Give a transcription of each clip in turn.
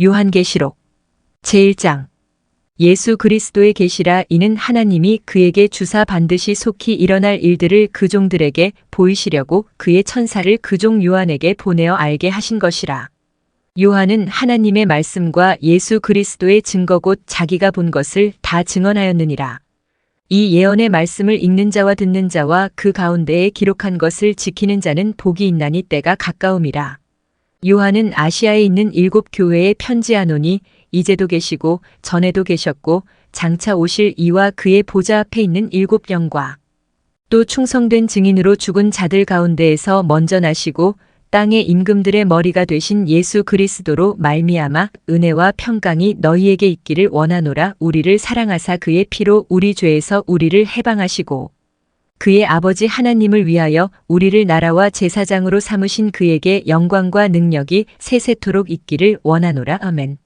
요한계시록 제1장. 예수 그리스도의 계시라. 이는 하나님이 그에게 주사 반드시 속히 일어날 일들을 그 종들에게 보이시려고 그의 천사를 그 종 요한에게 보내어 알게 하신 것이라. 요한은 하나님의 말씀과 예수 그리스도의 증거 곧 자기가 본 것을 다 증언하였느니라. 이 예언의 말씀을 읽는 자와 듣는 자와 그 가운데에 기록한 것을 지키는 자는 복이 있나니 때가 가까움이라. 요한은 아시아에 있는 7 교회에 편지하노니 이제도 계시고 전에도 계셨고 장차 오실 이와 그의 보좌 앞에 있는 7 영과 또 충성된 증인으로 죽은 자들 가운데에서 먼저 나시고 땅의 임금들의 머리가 되신 예수 그리스도로 말미암아 은혜와 평강이 너희에게 있기를 원하노라. 우리를 사랑하사 그의 피로 우리 죄에서 우리를 해방하시고 그의 아버지 하나님을 위하여 우리를 나라와 제사장으로 삼으신 그에게 영광과 능력이 세세토록 있기를 원하노라. 아멘.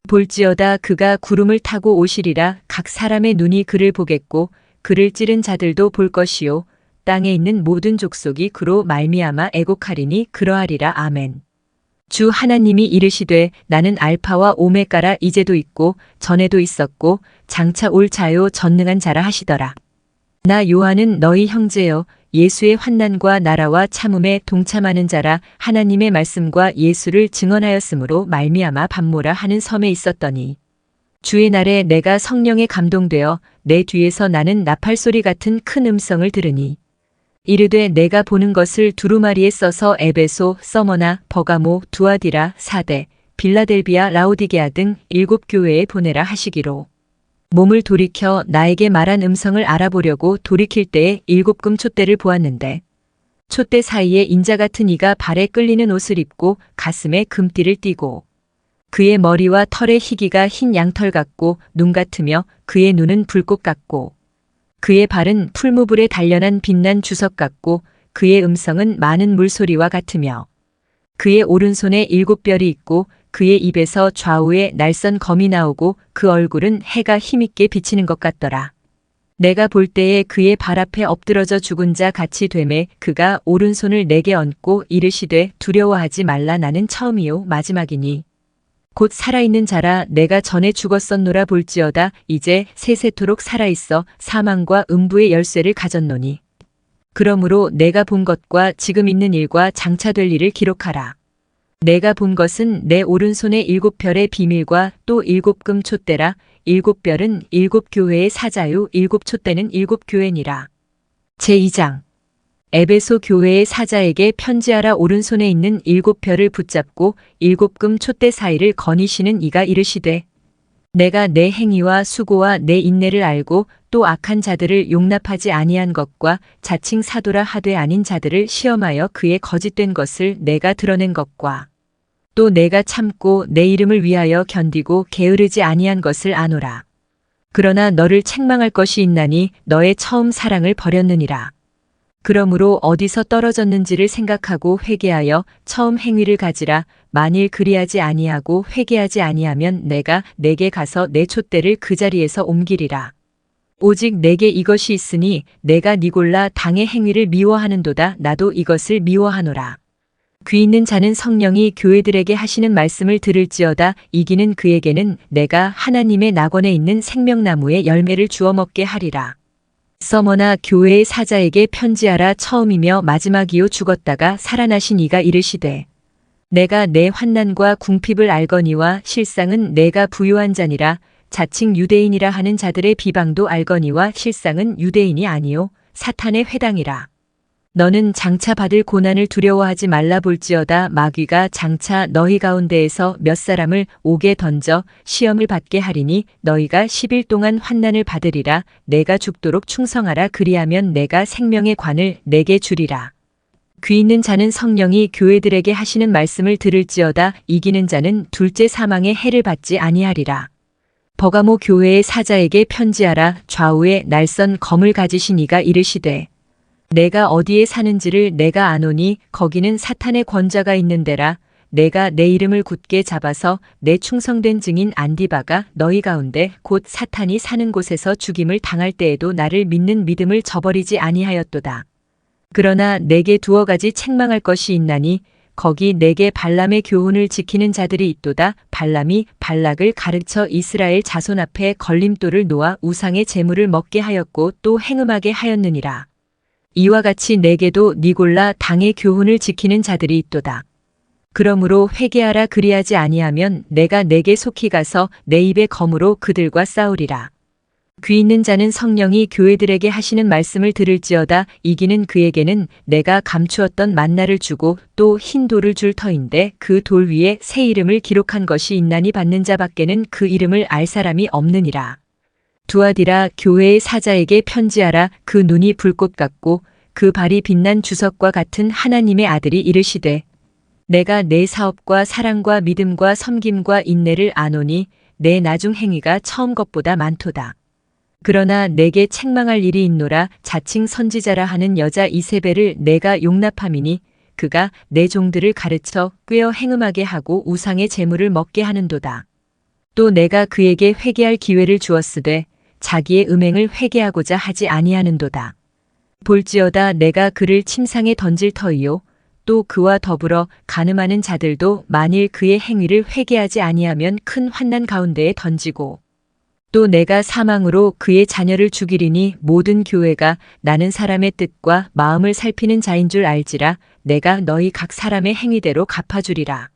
볼지어다 그가 구름을 타고 오시리라. 각 사람의 눈이 그를 보겠고 그를 찌른 자들도 볼 것이요 땅에 있는 모든 족속이 그로 말미암아 애곡하리니 그러하리라. 아멘. 주 하나님이 이르시되 나는 알파와 오메가라. 이제도 있고 전에도 있었고 장차 올 자요 전능한 자라 하시더라. 나 요한은 너희 형제여 예수의 환난과 나라와 참음에 동참하는 자라. 하나님의 말씀과 예수를 증언하였으므로 말미암아 밤모라 하는 섬에 있었더니 주의 날에 내가 성령에 감동되어 내 뒤에서 나는 나팔소리 같은 큰 음성을 들으니 이르되 내가 보는 것을 두루마리에 써서 에베소, 서머나, 버가모, 두아디라, 사대, 빌라델비아, 라오디게아 등 7 교회에 보내라 하시기로 몸을 돌이켜 나에게 말한 음성을 알아보려고 돌이킬 때에 7금 촛대를 보았는데 촛대 사이에 인자 같은 이가 발에 끌리는 옷을 입고 가슴에 금띠를 띠고 그의 머리와 털의 희기가 흰 양털 같고 눈 같으며 그의 눈은 불꽃 같고 그의 발은 풀무불에 단련한 빛난 주석 같고 그의 음성은 많은 물소리와 같으며 그의 오른손에 7별이 있고 그의 입에서 좌우에 날선 검이 나오고 그 얼굴은 해가 힘있게 비치는 것 같더라. 내가 볼 때에 그의 발 앞에 엎드러져 죽은 자 같이 되매 그가 오른손을 내게 얹고 이르시되 두려워하지 말라. 나는 처음이요 마지막이니 곧 살아있는 자라. 내가 전에 죽었었노라. 볼지어다 이제 세세토록 살아있어 사망과 음부의 열쇠를 가졌노니 그러므로 내가 본 것과 지금 있는 일과 장차 될 일을 기록하라. 내가 본 것은 내 오른손의 7별의 비밀과 또 7금 촛대라. 7별은 7 교회의 사자요 7 촛대는 7 교회니라. 제2장. 에베소 교회의 사자에게 편지하라. 오른손에 있는 7별을 붙잡고 7금 촛대 사이를 거니시는 이가 이르시되 내가 내 행위와 수고와 내 인내를 알고 또 악한 자들을 용납하지 아니한 것과 자칭 사도라 하되 아닌 자들을 시험하여 그의 거짓된 것을 내가 드러낸 것과 또 내가 참고 내 이름을 위하여 견디고 게으르지 아니한 것을 아노라. 그러나 너를 책망할 것이 있나니 너의 처음 사랑을 버렸느니라. 그러므로 어디서 떨어졌는지를 생각하고 회개하여 처음 행위를 가지라. 만일 그리하지 아니하고 회개하지 아니하면 내가 내게 가서 내 촛대를 그 자리에서 옮기리라. 오직 내게 이것이 있으니 내가 니골라 당의 행위를 미워하는도다. 나도 이것을 미워하노라. 귀 있는 자는 성령이 교회들에게 하시는 말씀을 들을지어다. 이기는 그에게는 내가 하나님의 낙원에 있는 생명나무의 열매를 주워 먹게 하리라. 서머나 교회의 사자에게 편지하라. 처음이며 마지막이요 죽었다가 살아나신 이가 이르시되 내가 내 환난과 궁핍을 알거니와 실상은 내가 부요한 자니라. 자칭 유대인이라 하는 자들의 비방도 알거니와 실상은 유대인이 아니요 사탄의 회당이라. 너는 장차 받을 고난을 두려워하지 말라. 볼지어다 마귀가 장차 너희 가운데에서 몇 사람을 옥에 던져 시험을 받게 하리니 너희가 10일 동안 환난을 받으리라. 내가 죽도록 충성하라. 그리하면 내가 생명의 관을 내게 주리라. 귀 있는 자는 성령이 교회들에게 하시는 말씀을 들을지어다. 이기는 자는 둘째 사망의 해를 받지 아니하리라. 버가모 교회의 사자에게 편지하라. 좌우에 날선 검을 가지신 이가 이르시되 내가 어디에 사는지를 내가 아노니 거기는 사탄의 권좌가 있는 데라. 내가 내 이름을 굳게 잡아서 내 충성된 증인 안디바가 너희 가운데 곧 사탄이 사는 곳에서 죽임을 당할 때에도 나를 믿는 믿음을 저버리지 아니하였도다. 그러나 내게 두어 가지 책망할 것이 있나니 거기 내게 발람의 교훈을 지키는 자들이 있도다. 발람이 발락을 가르쳐 이스라엘 자손 앞에 걸림돌을 놓아 우상의 제물을 먹게 하였고 또 행음하게 하였느니라. 이와 같이 내게도 니골라 당의 교훈을 지키는 자들이 있도다. 그러므로 회개하라. 그리하지 아니하면 내가 내게 속히 가서 내 입의 검으로 그들과 싸우리라. 귀 있는 자는 성령이 교회들에게 하시는 말씀을 들을지어다. 이기는 그에게는 내가 감추었던 만나를 주고 또 흰 돌을 줄 터인데 그 돌 위에 새 이름을 기록한 것이 있나니 받는 자밖에는 그 이름을 알 사람이 없느니라. 두아디라 교회의 사자에게 편지하라. 그 눈이 불꽃 같고 그 발이 빛난 주석과 같은 하나님의 아들이 이르시되 내가 내 사업과 사랑과 믿음과 섬김과 인내를 아노니 내 나중 행위가 처음 것보다 많도다. 그러나 내게 책망할 일이 있노라. 자칭 선지자라 하는 여자 이세벨을 내가 용납함이니 그가 내 종들을 가르쳐 꾀어 행음하게 하고 우상의 제물을 먹게 하는도다. 또 내가 그에게 회개할 기회를 주었으되 자기의 음행을 회개하고자 하지 아니하는도다. 볼지어다 내가 그를 침상에 던질 터이요 또 그와 더불어 간음하는 자들도 만일 그의 행위를 회개하지 아니하면 큰 환난 가운데에 던지고 또 내가 사망으로 그의 자녀를 죽이리니 모든 교회가 나는 사람의 뜻과 마음을 살피는 자인 줄 알지라. 내가 너희 각 사람의 행위대로 갚아주리라.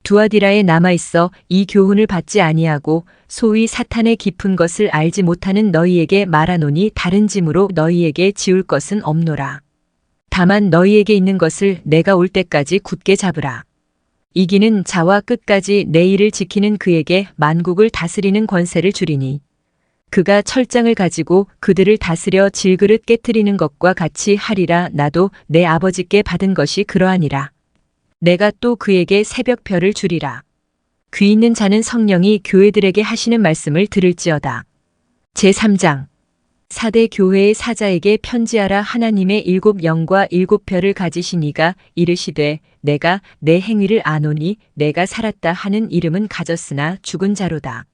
두아디라에 남아있어 이 교훈을 받지 아니하고 소위 사탄의 깊은 것을 알지 못하는 너희에게 말하노니 다른 짐으로 너희에게 지울 것은 없노라. 다만 너희에게 있는 것을 내가 올 때까지 굳게 잡으라. 이기는 자와 끝까지 내 일을 지키는 그에게 만국을 다스리는 권세를 주리니 그가 철장을 가지고 그들을 다스려 질그릇 깨트리는 것과 같이 하리라. 나도 내 아버지께 받은 것이 그러하니라. 내가 또 그에게 새벽별을 주리라. 귀 있는 자는 성령이 교회들에게 하시는 말씀을 들을지어다. 제3장 사대 교회의 사자에게 편지하라. 하나님의 7 영과 7 별을 가지신 이가 이르시되 내가 내 행위를 아노니 내가 살았다 하는 이름은 가졌으나 죽은 자로다.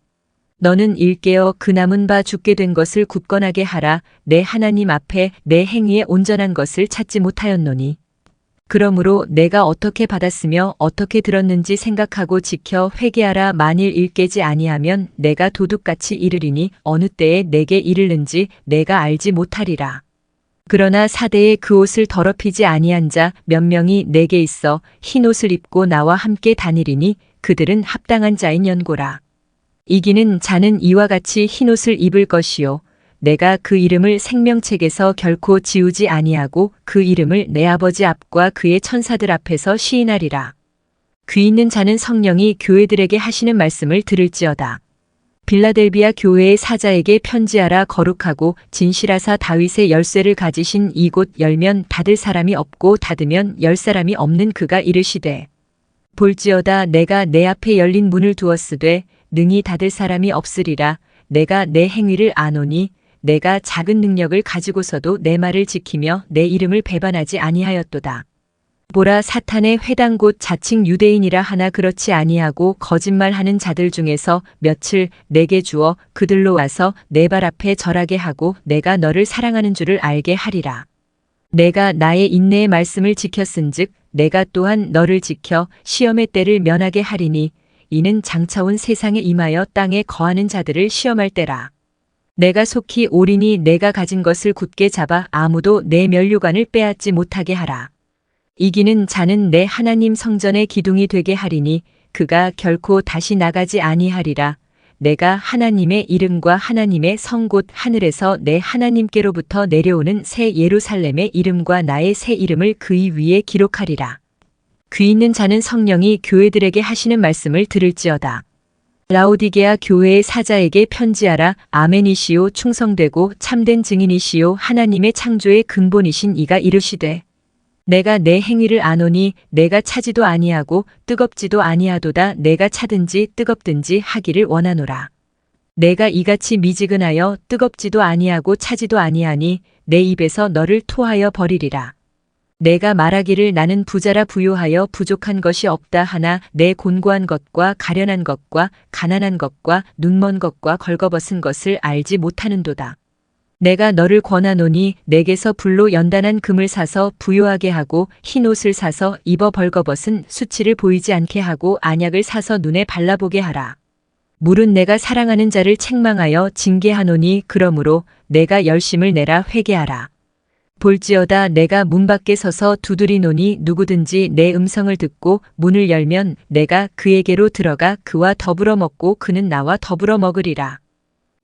너는 일깨어 그 남은 바 죽게 된 것을 굳건하게 하라. 내 하나님 앞에 내 행위에 온전한 것을 찾지 못하였노니 그러므로 내가 어떻게 받았으며 어떻게 들었는지 생각하고 지켜 회개하라. 만일 일깨지 아니하면 내가 도둑같이 이르리니 어느 때에 내게 이르는지 내가 알지 못하리라. 그러나 사대에 그 옷을 더럽히지 아니한 자 몇 명이 내게 있어 흰 옷을 입고 나와 함께 다니리니 그들은 합당한 자인 연고라. 이기는 자는 이와 같이 흰 옷을 입을 것이요 내가 그 이름을 생명책에서 결코 지우지 아니하고 그 이름을 내 아버지 앞과 그의 천사들 앞에서 시인하리라. 귀 있는 자는 성령이 교회들에게 하시는 말씀을 들을지어다. 빌라델비아 교회의 사자에게 편지하라. 거룩하고 진실하사 다윗의 열쇠를 가지신 이곳 열면 닫을 사람이 없고 닫으면 열 사람이 없는 그가 이르시되 볼지어다 내가 내 앞에 열린 문을 두었으되 능히 닫을 사람이 없으리라. 내가 내 행위를 아노니 내가 작은 능력을 가지고서도 내 말을 지키며 내 이름을 배반하지 아니하였도다. 보라 사탄의 회당 곧 자칭 유대인이라 하나 그렇지 아니하고 거짓말하는 자들 중에서 며칠 내게 주어 그들로 와서 내 발 앞에 절하게 하고 내가 너를 사랑하는 줄을 알게 하리라. 내가 나의 인내의 말씀을 지켰은즉 내가 또한 너를 지켜 시험의 때를 면하게 하리니 이는 장차 온 세상에 임하여 땅에 거하는 자들을 시험할 때라. 내가 속히 오리니 내가 가진 것을 굳게 잡아 아무도 내 면류관을 빼앗지 못하게 하라. 이기는 자는 내 하나님 성전의 기둥이 되게 하리니 그가 결코 다시 나가지 아니하리라. 내가 하나님의 이름과 하나님의 성 곧 하늘에서 내 하나님께로부터 내려오는 새 예루살렘의 이름과 나의 새 이름을 그의 위에 기록하리라. 귀 있는 자는 성령이 교회들에게 하시는 말씀을 들을지어다. 라오디게아 교회의 사자에게 편지하라. 아멘이시오 충성되고 참된 증인이시오 하나님의 창조의 근본이신 이가 이르시되 내가 내 행위를 아노니 내가 차지도 아니하고 뜨겁지도 아니하도다. 내가 차든지 뜨겁든지 하기를 원하노라. 내가 이같이 미지근하여 뜨겁지도 아니하고 차지도 아니하니 내 입에서 너를 토하여 버리리라. 내가 말하기를 나는 부자라 부요하여 부족한 것이 없다 하나 내 곤고한 것과 가련한 것과 가난한 것과 눈먼 것과 걸거벗은 것을 알지 못하는도다. 내가 너를 권하노니 내게서 불로 연단한 금을 사서 부요하게 하고 흰 옷을 사서 입어 벌거벗은 수치를 보이지 않게 하고 안약을 사서 눈에 발라보게 하라. 물은 내가 사랑하는 자를 책망하여 징계하노니 그러므로 내가 열심을 내라 회개하라. 볼지어다 내가 문 밖에 서서 두드리노니 누구든지 내 음성을 듣고 문을 열면 내가 그에게로 들어가 그와 더불어 먹고 그는 나와 더불어 먹으리라.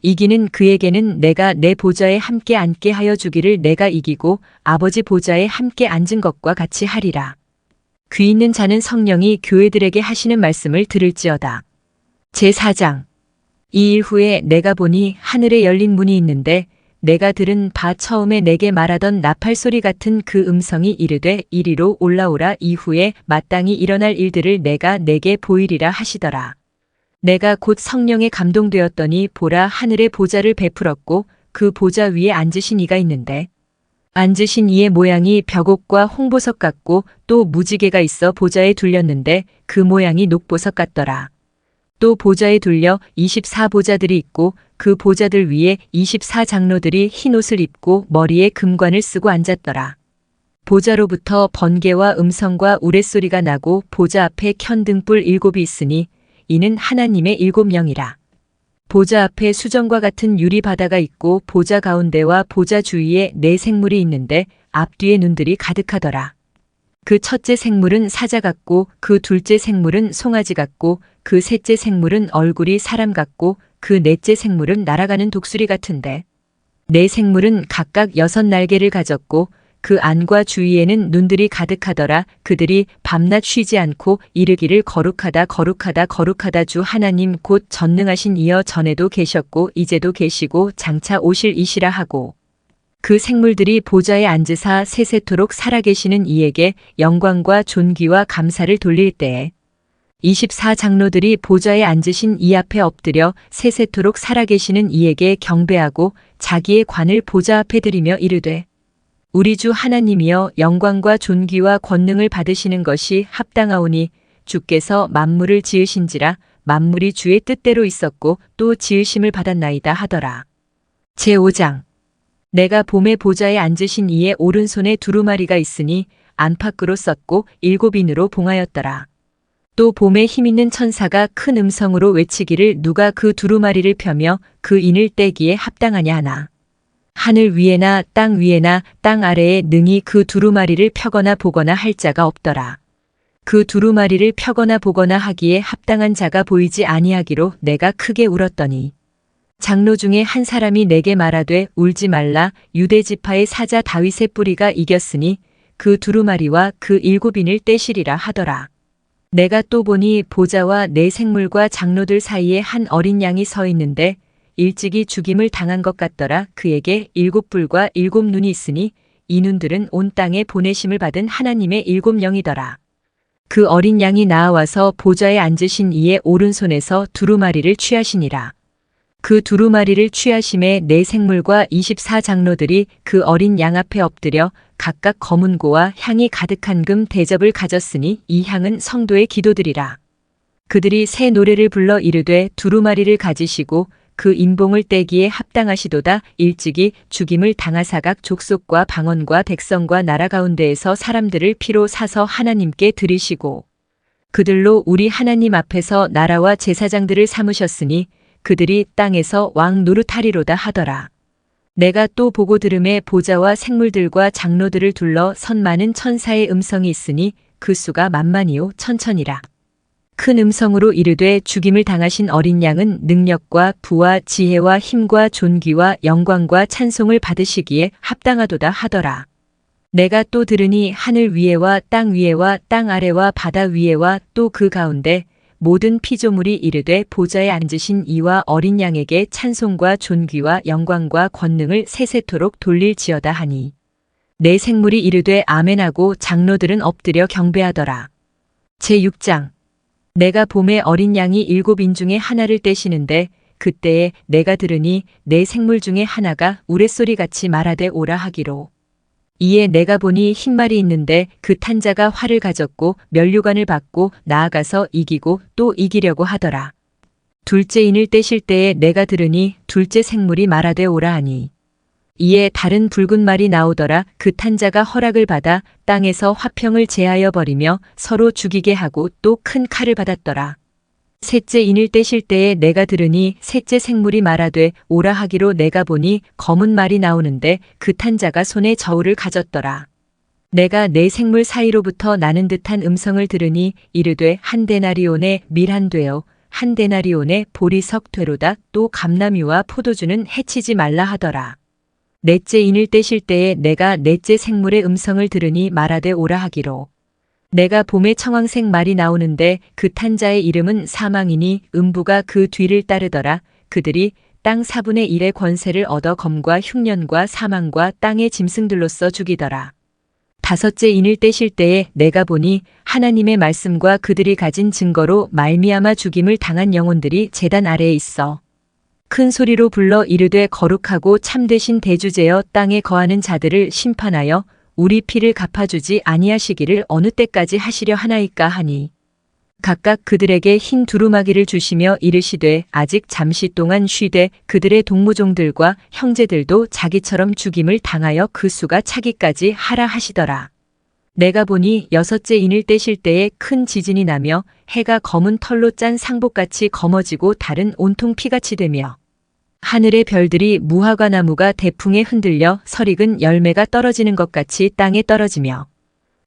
이기는 그에게는 내가 내 보좌에 함께 앉게 하여 주기를 내가 이기고 아버지 보좌에 함께 앉은 것과 같이 하리라. 귀 있는 자는 성령이 교회들에게 하시는 말씀을 들을지어다. 제4장. 이 일 후에 내가 보니 하늘에 열린 문이 있는데 내가 들은 바 처음에 내게 말하던 나팔 소리 같은 그 음성이 이르되 이리로 올라오라. 이후에 마땅히 일어날 일들을 내가 내게 보이리라 하시더라. 내가 곧 성령에 감동되었더니 보라 하늘에 보좌를 베풀었고 그 보좌 위에 앉으신 이가 있는데 앉으신 이의 모양이 벽옥과 홍보석 같고 또 무지개가 있어 보좌에 둘렸는데 그 모양이 녹보석 같더라. 또 보좌에 둘려 24보좌들이 있고 그 보좌들 위에 24장로들이 흰 옷을 입고 머리에 금관을 쓰고 앉았더라. 보좌로부터 번개와 음성과 우레소리가 나고 보좌 앞에 켠 등불 7이 있으니 이는 하나님의 7영이라. 보좌 앞에 수정과 같은 유리 바다가 있고 보좌 가운데와 보좌 주위에 4생물이 있는데 앞뒤에 눈들이 가득하더라. 그 첫째 생물은 사자 같고 그 둘째 생물은 송아지 같고 그 셋째 생물은 얼굴이 사람 같고 그 넷째 생물은 날아가는 독수리 같은데 네 생물은 각각 6날개를 가졌고 그 안과 주위에는 눈들이 가득하더라. 그들이 밤낮 쉬지 않고 이르기를 거룩하다 거룩하다 거룩하다 주 하나님 곧 전능하신 이여 전에도 계셨고 이제도 계시고 장차 오실 이시라 하고 그 생물들이 보좌에 앉으사 세세토록 살아계시는 이에게 영광과 존귀와 감사를 돌릴 때에 24장로들이 보좌에 앉으신 이 앞에 엎드려 세세토록 살아계시는 이에게 경배하고 자기의 관을 보좌 앞에 드리며 이르되 우리 주 하나님이여 영광과 존귀와 권능을 받으시는 것이 합당하오니 주께서 만물을 지으신지라 만물이 주의 뜻대로 있었고 또 지으심을 받았나이다 하더라. 제5장. 내가 봄에 보좌에 앉으신 이의 오른손에 두루마리가 있으니 안팎으로 썼고 7인으로 봉하였더라. 또 봄에 힘있는 천사가 큰 음성으로 외치기를 누가 그 두루마리를 펴며 그 인을 떼기에 합당하냐 하나. 하늘 위에나 땅 위에나 땅 아래에 능히 그 두루마리를 펴거나 보거나 할 자가 없더라. 그 두루마리를 펴거나 보거나 하기에 합당한 자가 보이지 아니하기로 내가 크게 울었더니 장로 중에 한 사람이 내게 말하되 울지 말라 유대 지파의 사자 다윗의 뿌리가 이겼으니 그 두루마리와 그 7인을 떼시리라 하더라. 내가 또 보니 보좌와 네 생물과 장로들 사이에 한 어린 양이 서 있는데 일찍이 죽임을 당한 것 같더라. 그에게 7뿔과 7눈이 있으니 이 눈들은 온 땅에 보내심을 받은 하나님의 7영이더라. 그 어린 양이 나아와서 보좌에 앉으신 이의 오른손에서 두루마리를 취하시니라. 그 두루마리를 취하심에 네 생물과 24장로들이 그 어린 양 앞에 엎드려 각각 검은 고와 향이 가득한 금 대접을 가졌으니 이 향은 성도의 기도들이라. 그들이 새 노래를 불러 이르되 두루마리를 가지시고 그 인봉을 떼기에 합당하시도다. 일찍이 죽임을 당하사 각 족속과 방언과 백성과 나라 가운데에서 사람들을 피로 사서 하나님께 드리시고 그들로 우리 하나님 앞에서 나라와 제사장들을 삼으셨으니 그들이 땅에서 왕 노릇하리로다 하더라. 내가 또 보고 들음에 보좌와 생물들과 장로들을 둘러 선 많은 천사의 음성이 있으니 그 수가 만만이요 천천이라. 큰 음성으로 이르되 죽임을 당하신 어린 양은 능력과 부와 지혜와 힘과 존귀와 영광과 찬송을 받으시기에 합당하도다 하더라. 내가 또 들으니 하늘 위에와 땅 위에와 땅 아래와 바다 위에와 또 그 가운데 모든 피조물이 이르되 보좌에 앉으신 이와 어린 양에게 찬송과 존귀와 영광과 권능을 세세토록 돌릴지어다 하니 네 생물이 이르되 아멘하고 장로들은 엎드려 경배하더라. 제6장. 내가 봄에 어린 양이 7인 중에 하나를 떼시는데 그때에 내가 들으니 네 생물 중에 하나가 우레소리같이 말하되 오라 하기로. 이에 내가 보니 흰말이 있는데 그 탄 자가 활을 가졌고 면류관을 받고 나아가서 이기고 또 이기려고 하더라. 둘째 인을 떼실 때에 내가 들으니 둘째 생물이 말하되 오라 하니 이에 다른 붉은 말이 나오더라. 그 탄자가 허락을 받아 땅에서 화평을 제하여 버리며 서로 죽이게 하고 또 큰 칼을 받았더라. 셋째 인을 떼실 때에 내가 들으니 셋째 생물이 말하되 오라 하기로 내가 보니 검은 말이 나오는데 그 탄자가 손에 저울을 가졌더라. 내가 네 생물 사이로부터 나는 듯한 음성을 들으니 이르되 한 데나리온의 밀 한 되어 한 데나리온의 보리석 되로다. 또 감람유와 포도주는 해치지 말라 하더라. 넷째 인을 떼실 때에 내가 넷째 생물의 음성을 들으니 말하되 오라 하기로 내가 봄에 청황색 말이 나오는데 그 탄자의 이름은 사망이니 음부가 그 뒤를 따르더라. 그들이 땅 4분의 1의 권세를 얻어 검과 흉년과 사망과 땅의 짐승들로서 죽이더라. 다섯째 인을 떼실 때에 내가 보니 하나님의 말씀과 그들이 가진 증거로 말미암아 죽임을 당한 영혼들이 제단 아래에 있어 큰 소리로 불러 이르되 거룩하고 참되신 대주제여 땅에 거하는 자들을 심판하여 우리 피를 갚아주지 아니하시기를 어느 때까지 하시려 하나이까 하니 각각 그들에게 흰 두루마기를 주시며 이르시되 아직 잠시 동안 쉬되 그들의 동무종들과 형제들도 자기처럼 죽임을 당하여 그 수가 차기까지 하라 하시더라. 내가 보니 여섯째 인을 떼실 때에 큰 지진이 나며 해가 검은 털로 짠 상복같이 검어지고 달은 온통 피같이 되며 하늘의 별들이 무화과 나무가 대풍에 흔들려 설익은 열매가 떨어지는 것 같이 땅에 떨어지며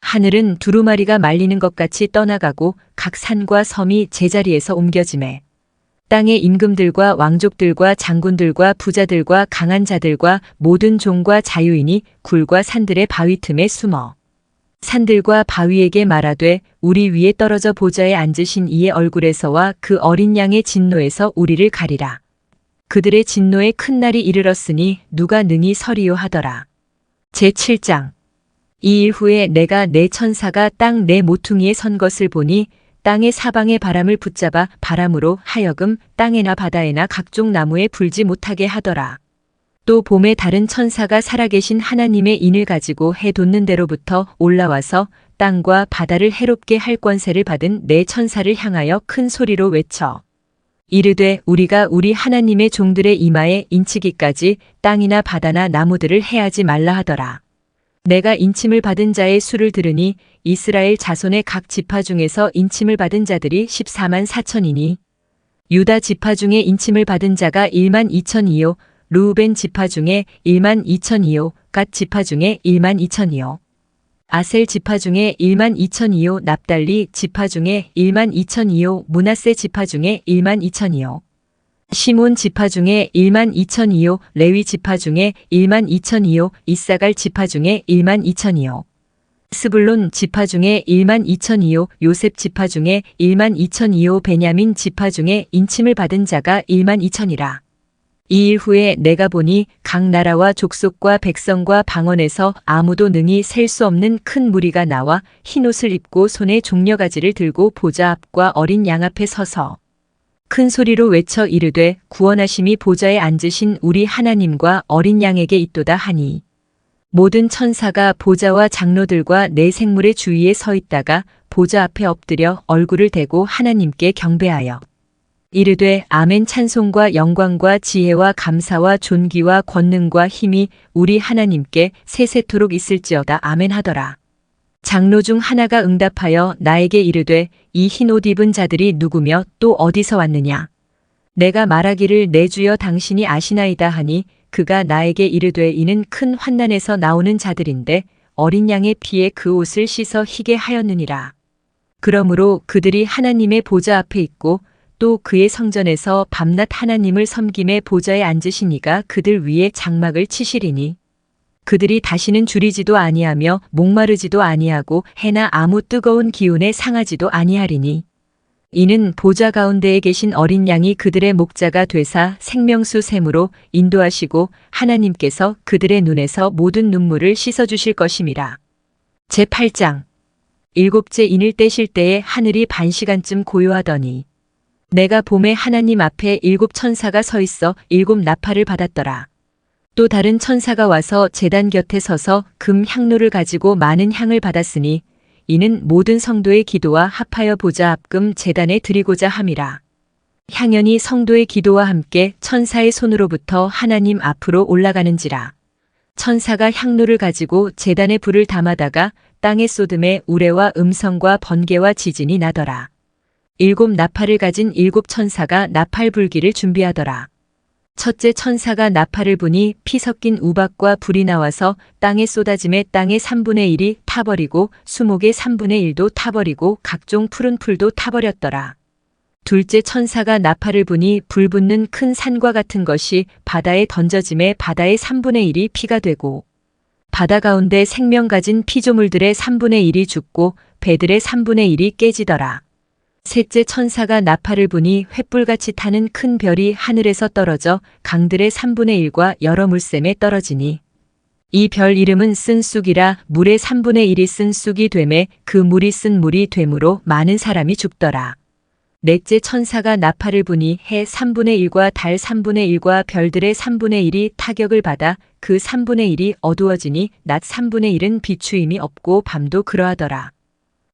하늘은 두루마리가 말리는 것 같이 떠나가고 각 산과 섬이 제자리에서 옮겨지매 땅의 임금들과 왕족들과 장군들과 부자들과 강한 자들과 모든 종과 자유인이 굴과 산들의 바위 틈에 숨어 산들과 바위에게 말하되 우리 위에 떨어져 보좌에 앉으신 이의 얼굴에서와 그 어린 양의 진노에서 우리를 가리라. 그들의 진노의 큰 날이 이르렀으니 누가 능히 서리요 하더라. 제7장 이 일 후에 내가 네 천사가 땅 네 모퉁이에 선 것을 보니 땅의 사방의 바람을 붙잡아 바람으로 하여금 땅에나 바다에나 각종 나무에 불지 못하게 하더라. 또 봄에 다른 천사가 살아계신 하나님의 인을 가지고 해 돋는 데로부터 올라와서 땅과 바다를 해롭게 할 권세를 받은 네 천사를 향하여 큰 소리로 외쳐 이르되 우리가 우리 하나님의 종들의 이마에 인치기까지 땅이나 바다나 나무들을 해하지 말라 하더라. 내가 인침을 받은 자의 수를 들으니 이스라엘 자손의 각 지파 중에서 인침을 받은 자들이 14만 4천이니 유다 지파 중에 인침을 받은 자가 1만 2천이요 르우벤 지파 중에 1만 2천이요 갓 지파 중에 1만 2천이요 아셀 지파 중에 1만 2천이요 납달리 지파 중에 1만 2천이요 므낫세 지파 중에 1만 2천이요 시몬 지파 중에 1만 2천이요 레위 지파 중에 1만 2천이요 이사갈 지파 중에 1만 2천이요 스불론 지파 중에 1만 2천이요 요셉 지파 중에 1만 2천이요 베냐민 지파 중에 인침을 받은 자가 1만 2천이라. 이 일 후에 내가 보니 각 나라와 족속과 백성과 방언에서 아무도 능히 셀 수 없는 큰 무리가 나와 흰옷을 입고 손에 종려가지를 들고 보좌 앞과 어린 양 앞에 서서 큰 소리로 외쳐 이르되 구원하심이 보좌에 앉으신 우리 하나님과 어린 양에게 있도다 하니 모든 천사가 보좌와 장로들과 네 생물의 주위에 서 있다가 보좌 앞에 엎드려 얼굴을 대고 하나님께 경배하여 이르되 아멘 찬송과 영광과 지혜와 감사와 존귀와 권능과 힘이 우리 하나님께 세세토록 있을지어다 아멘 하더라. 장로 중 하나가 응답하여 나에게 이르되 이 흰 옷 입은 자들이 누구며 또 어디서 왔느냐. 내가 말하기를 내 주여 당신이 아시나이다 하니 그가 나에게 이르되 이는 큰 환난에서 나오는 자들인데 어린 양의 피에 그 옷을 씻어 희게 하였느니라. 그러므로 그들이 하나님의 보좌 앞에 있고 또 그의 성전에서 밤낮 하나님을 섬김에 보좌에 앉으신 이가 그들 위에 장막을 치시리니 그들이 다시는 줄이지도 아니하며 목마르지도 아니하고 해나 아무 뜨거운 기운에 상하지도 아니하리니 이는 보좌 가운데에 계신 어린 양이 그들의 목자가 되사 생명수 샘으로 인도하시고 하나님께서 그들의 눈에서 모든 눈물을 씻어주실 것임이라. 제8장 일곱째 인을 떼실 때에 하늘이 반시간쯤 고요하더니 내가 봄에 하나님 앞에 일곱 천사가 서 있어 일곱 나팔을 받았더라. 또 다른 천사가 와서 제단 곁에 서서 금 향로를 가지고 많은 향을 받았으니 이는 모든 성도의 기도와 합하여 보좌 앞금 제단에 드리고자 함이라. 향연이 성도의 기도와 함께 천사의 손으로부터 하나님 앞으로 올라가는지라. 천사가 향로를 가지고 제단에 불을 담아다가 땅에 쏟음에 우레와 음성과 번개와 지진이 나더라. 7 나팔을 가진 7 천사가 나팔 불기를 준비하더라. 첫째 천사가 나팔을 부니 피 섞인 우박과 불이 나와서 땅에 쏟아짐에 땅의 3분의 1이 타버리고 수목의 3분의 1도 타버리고 각종 푸른 풀도 타버렸더라. 둘째 천사가 나팔을 부니 불 붙는 큰 산과 같은 것이 바다에 던져짐에 바다의 3분의 1이 피가 되고 바다 가운데 생명 가진 피조물들의 3분의 1이 죽고 배들의 3분의 1이 깨지더라. 셋째 천사가 나팔을 부니 횃불같이 타는 큰 별이 하늘에서 떨어져 강들의 3분의 1과 여러 물샘에 떨어지니 이 별 이름은 쓴 쑥이라 물의 3분의 1이 쓴 쑥이 되매 그 물이 쓴 물이 되므로 많은 사람이 죽더라. 넷째 천사가 나팔을 부니 해 3분의 1과 달 3분의 1과 별들의 3분의 1이 타격을 받아 그 3분의 1이 어두워지니 낮 3분의 1은 비추임이 없고 밤도 그러하더라.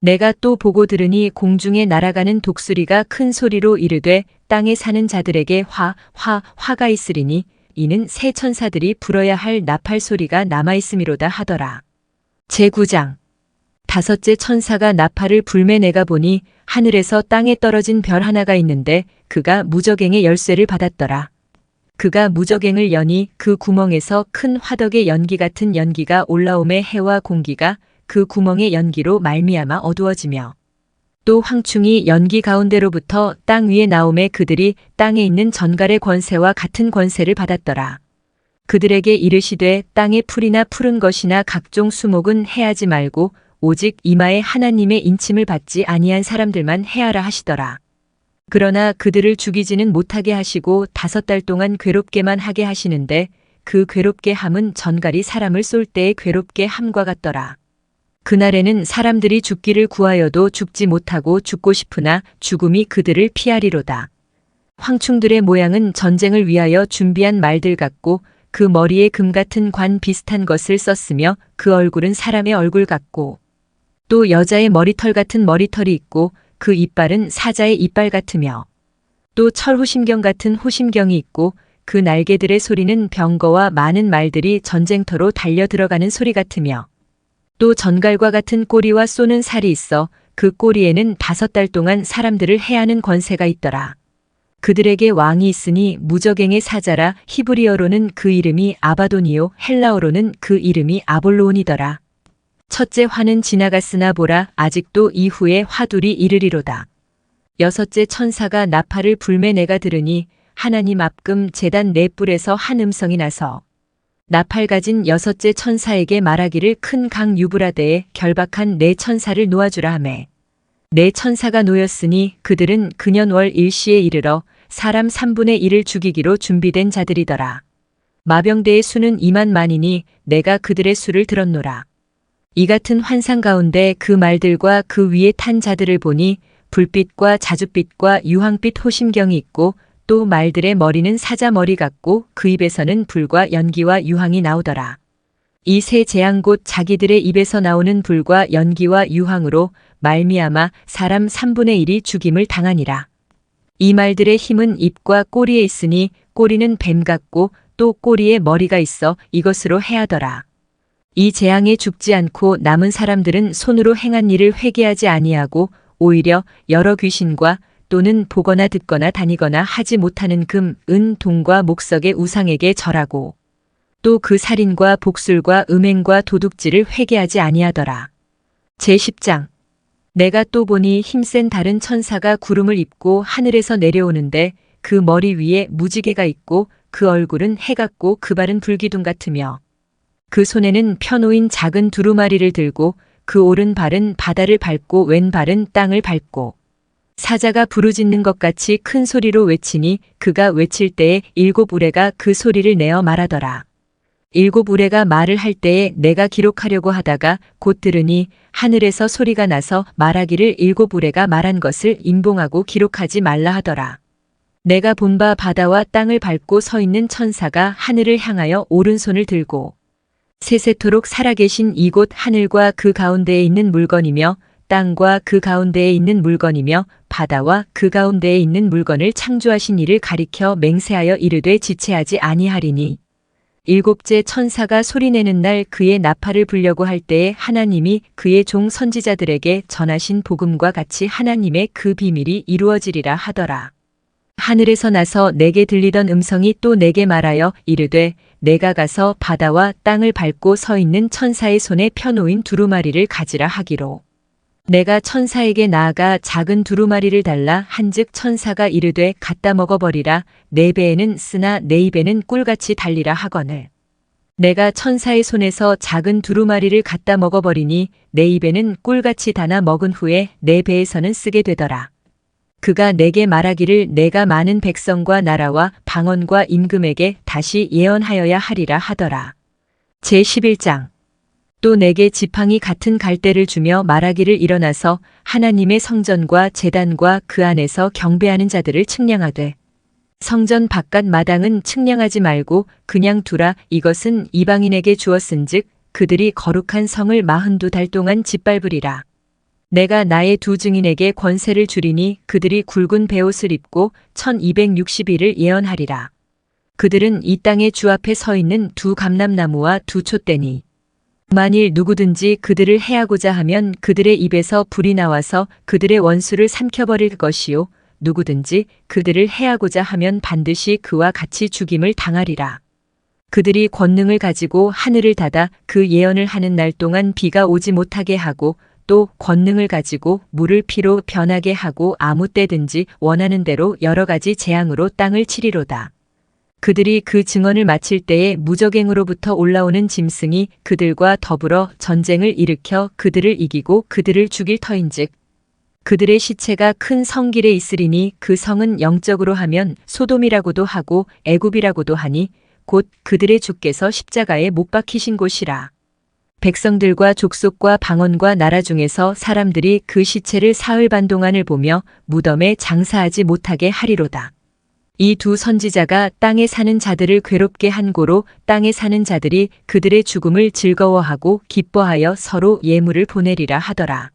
내가 또 보고 들으니 공중에 날아가는 독수리가 큰 소리로 이르되 땅에 사는 자들에게 화가 있으리니 이는 새 천사들이 불어야 할 나팔 소리가 남아있음이로다 하더라. 제9장 다섯째 천사가 나팔을 불매 내가 보니 하늘에서 땅에 떨어진 별 하나가 있는데 그가 무저갱의 열쇠를 받았더라. 그가 무저갱을 여니 그 구멍에서 큰 화덕의 연기 같은 연기가 올라오매 해와 공기가 그 구멍의 연기로 말미암아 어두워지며 또 황충이 연기 가운데로부터 땅 위에 나오매 그들이 땅에 있는 전갈의 권세와 같은 권세를 받았더라. 그들에게 이르시되 땅의 풀이나 푸른 것이나 각종 수목은 해하지 말고 오직 이마에 하나님의 인침을 받지 아니한 사람들만 해하라 하시더라. 그러나 그들을 죽이지는 못하게 하시고 5달 동안 괴롭게만 하게 하시는데 그 괴롭게 함은 전갈이 사람을 쏠 때의 괴롭게 함과 같더라. 그날에는 사람들이 죽기를 구하여도 죽지 못하고 죽고 싶으나 죽음이 그들을 피하리로다. 황충들의 모양은 전쟁을 위하여 준비한 말들 같고 그 머리에 금 같은 관 비슷한 것을 썼으며 그 얼굴은 사람의 얼굴 같고 또 여자의 머리털 같은 머리털이 있고 그 이빨은 사자의 이빨 같으며 또 철호심경 같은 호심경이 있고 그 날개들의 소리는 병거와 많은 말들이 전쟁터로 달려 들어가는 소리 같으며 또 전갈과 같은 꼬리와 쏘는 살이 있어 그 꼬리에는 5달 동안 사람들을 해하는 권세가 있더라. 그들에게 왕이 있으니 무저갱의 사자라. 히브리어로는 그 이름이 아바돈이요 헬라어로는 그 이름이 아볼로온이더라. 첫째 화는 지나갔으나 보라 아직도 이후에 화둘이 이르리로다. 여섯째 천사가 나팔을 불매 내가 들으니 하나님 앞금 제단 네 뿔에서 한 음성이 나서 나팔 가진 여섯째 천사에게 말하기를 큰 강 유브라데에 결박한 네 천사를 놓아주라 하매 네 천사가 놓였으니 그들은 근현월 일시에 이르러 사람 3분의 1을 죽이기로 준비된 자들이더라. 마병대의 수는 2만 만이니 내가 그들의 수를 들었노라. 이 같은 환상 가운데 그 말들과 그 위에 탄 자들을 보니 불빛과 자줏빛과 유황빛 호심경이 있고 또 말들의 머리는 사자 머리 같고 그 입에서는 불과 연기와 유황이 나오더라. 이 세 재앙 곧 자기들의 입에서 나오는 불과 연기와 유황으로 말미암아 사람 3분의 1이 죽임을 당하니라. 이 말들의 힘은 입과 꼬리에 있으니 꼬리는 뱀 같고 또 꼬리에 머리가 있어 이것으로 해하더라. 이 재앙에 죽지 않고 남은 사람들은 손으로 행한 일을 회개하지 아니하고 오히려 여러 귀신과 또는 보거나 듣거나 다니거나 하지 못하는 금, 은, 동과 목석의 우상에게 절하고 또 그 살인과 복술과 음행과 도둑질을 회개하지 아니하더라. 제10장 내가 또 보니 힘센 다른 천사가 구름을 입고 하늘에서 내려오는데 그 머리 위에 무지개가 있고 그 얼굴은 해 같고 그 발은 불기둥 같으며 그 손에는 펴놓인 작은 두루마리를 들고 그 오른발은 바다를 밟고 왼발은 땅을 밟고 사자가 부르짖는 것 같이 큰 소리로 외치니 그가 외칠 때에 7 우레가 그 소리를 내어 말하더라. 7 우레가 말을 할 때에 내가 기록하려고 하다가 곧 들으니 하늘에서 소리가 나서 말하기를 7 우레가 말한 것을 임봉하고 기록하지 말라 하더라. 내가 본 바 바다와 땅을 밟고 서 있는 천사가 하늘을 향하여 오른손을 들고 세세토록 살아계신 이곳 하늘과 그 가운데에 있는 물건이며 땅과 그 가운데에 있는 물건이며 바다와 그 가운데에 있는 물건을 창조하신 이를 가리켜 맹세하여 이르되 지체하지 아니하리니 일곱째 천사가 소리내는 날 그의 나팔을 불려고 할 때에 하나님이 그의 종 선지자들에게 전하신 복음과 같이 하나님의 그 비밀이 이루어지리라 하더라. 하늘에서 나서 내게 들리던 음성이 또 내게 말하여 이르되 내가 가서 바다와 땅을 밟고 서 있는 천사의 손에 펴놓인 두루마리를 가지라 하기로. 내가 천사에게 나아가 작은 두루마리를 달라 한즉 천사가 이르되 갖다 먹어버리라. 내 배에는 쓰나 내 입에는 꿀같이 달리라 하거늘. 내가 천사의 손에서 작은 두루마리를 갖다 먹어버리니 내 입에는 꿀같이 다나 먹은 후에 내 배에서는 쓰게 되더라. 그가 내게 말하기를 내가 많은 백성과 나라와 방언과 임금에게 다시 예언하여야 하리라 하더라. 제11장. 또 내게 지팡이 같은 갈대를 주며 말하기를 일어나서 하나님의 성전과 제단과 그 안에서 경배하는 자들을 측량하되 성전 바깥 마당은 측량하지 말고 그냥 두라. 이것은 이방인에게 주었은즉 그들이 거룩한 성을 42달 동안 짓밟으리라. 내가 나의 두 증인에게 권세를 주리니 그들이 굵은 베옷을 입고 1260일을 예언하리라. 그들은 이 땅의 주 앞에 서 있는 두 감람나무와 두 촛대니 만일 누구든지 그들을 해하고자 하면 그들의 입에서 불이 나와서 그들의 원수를 삼켜버릴 것이요 누구든지 그들을 해하고자 하면 반드시 그와 같이 죽임을 당하리라. 그들이 권능을 가지고 하늘을 닫아 그 예언을 하는 날 동안 비가 오지 못하게 하고 또 권능을 가지고 물을 피로 변하게 하고 아무 때든지 원하는 대로 여러 가지 재앙으로 땅을 치리로다. 그들이 그 증언을 마칠 때에 무적행으로부터 올라오는 짐승이 그들과 더불어 전쟁을 일으켜 그들을 이기고 그들을 죽일 터인즉 그들의 시체가 큰 성길에 있으리니 그 성은 영적으로 하면 소돔이라고도 하고 애굽이라고도 하니 곧 그들의 주께서 십자가에 못 박히신 곳이라. 백성들과 족속과 방언과 나라 중에서 사람들이 그 시체를 사흘 반 동안을 보며 무덤에 장사하지 못하게 하리로다. 이 두 선지자가 땅에 사는 자들을 괴롭게 한 고로 땅에 사는 자들이 그들의 죽음을 즐거워하고 기뻐하여 서로 예물을 보내리라 하더라.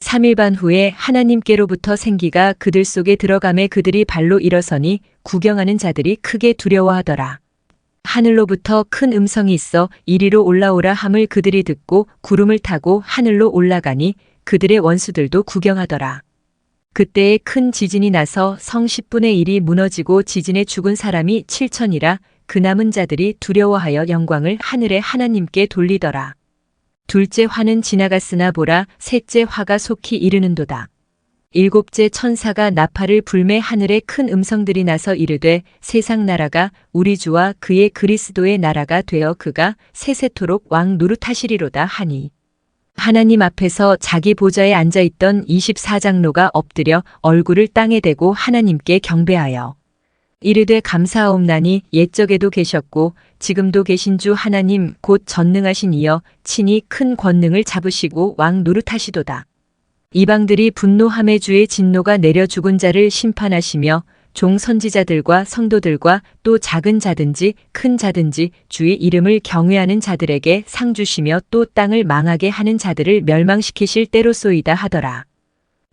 3일 반 후에 하나님께로부터 생기가 그들 속에 들어가매 그들이 발로 일어서니 구경하는 자들이 크게 두려워하더라. 하늘로부터 큰 음성이 있어 이리로 올라오라 함을 그들이 듣고 구름을 타고 하늘로 올라가니 그들의 원수들도 구경하더라. 그때에 큰 지진이 나서 성 10분의 1이 무너지고 지진에 죽은 사람이 7천이라 그 남은 자들이 두려워하여 영광을 하늘의 하나님께 돌리더라. 둘째 화는 지나갔으나 보라 셋째 화가 속히 이르는도다. 일곱째 천사가 나팔을 불매 하늘에 큰 음성들이 나서 이르되 세상 나라가 우리 주와 그의 그리스도의 나라가 되어 그가 세세토록 왕 노릇하시리로다 하니 하나님 앞에서 자기 보좌에 앉아있던 24장로가 엎드려 얼굴을 땅에 대고 하나님께 경배하여 이르되 감사하옵나니 옛적에도 계셨고 지금도 계신 주 하나님 곧 전능하신 이여 친히 큰 권능을 잡으시고 왕 노릇하시도다. 이방들이 분노함에 주의 진노가 내려 죽은 자를 심판하시며 종 선지자들과 성도들과 또 작은 자든지 큰 자든지 주의 이름을 경외하는 자들에게 상 주시며 또 땅을 망하게 하는 자들을 멸망시키실 때로소이다 하더라.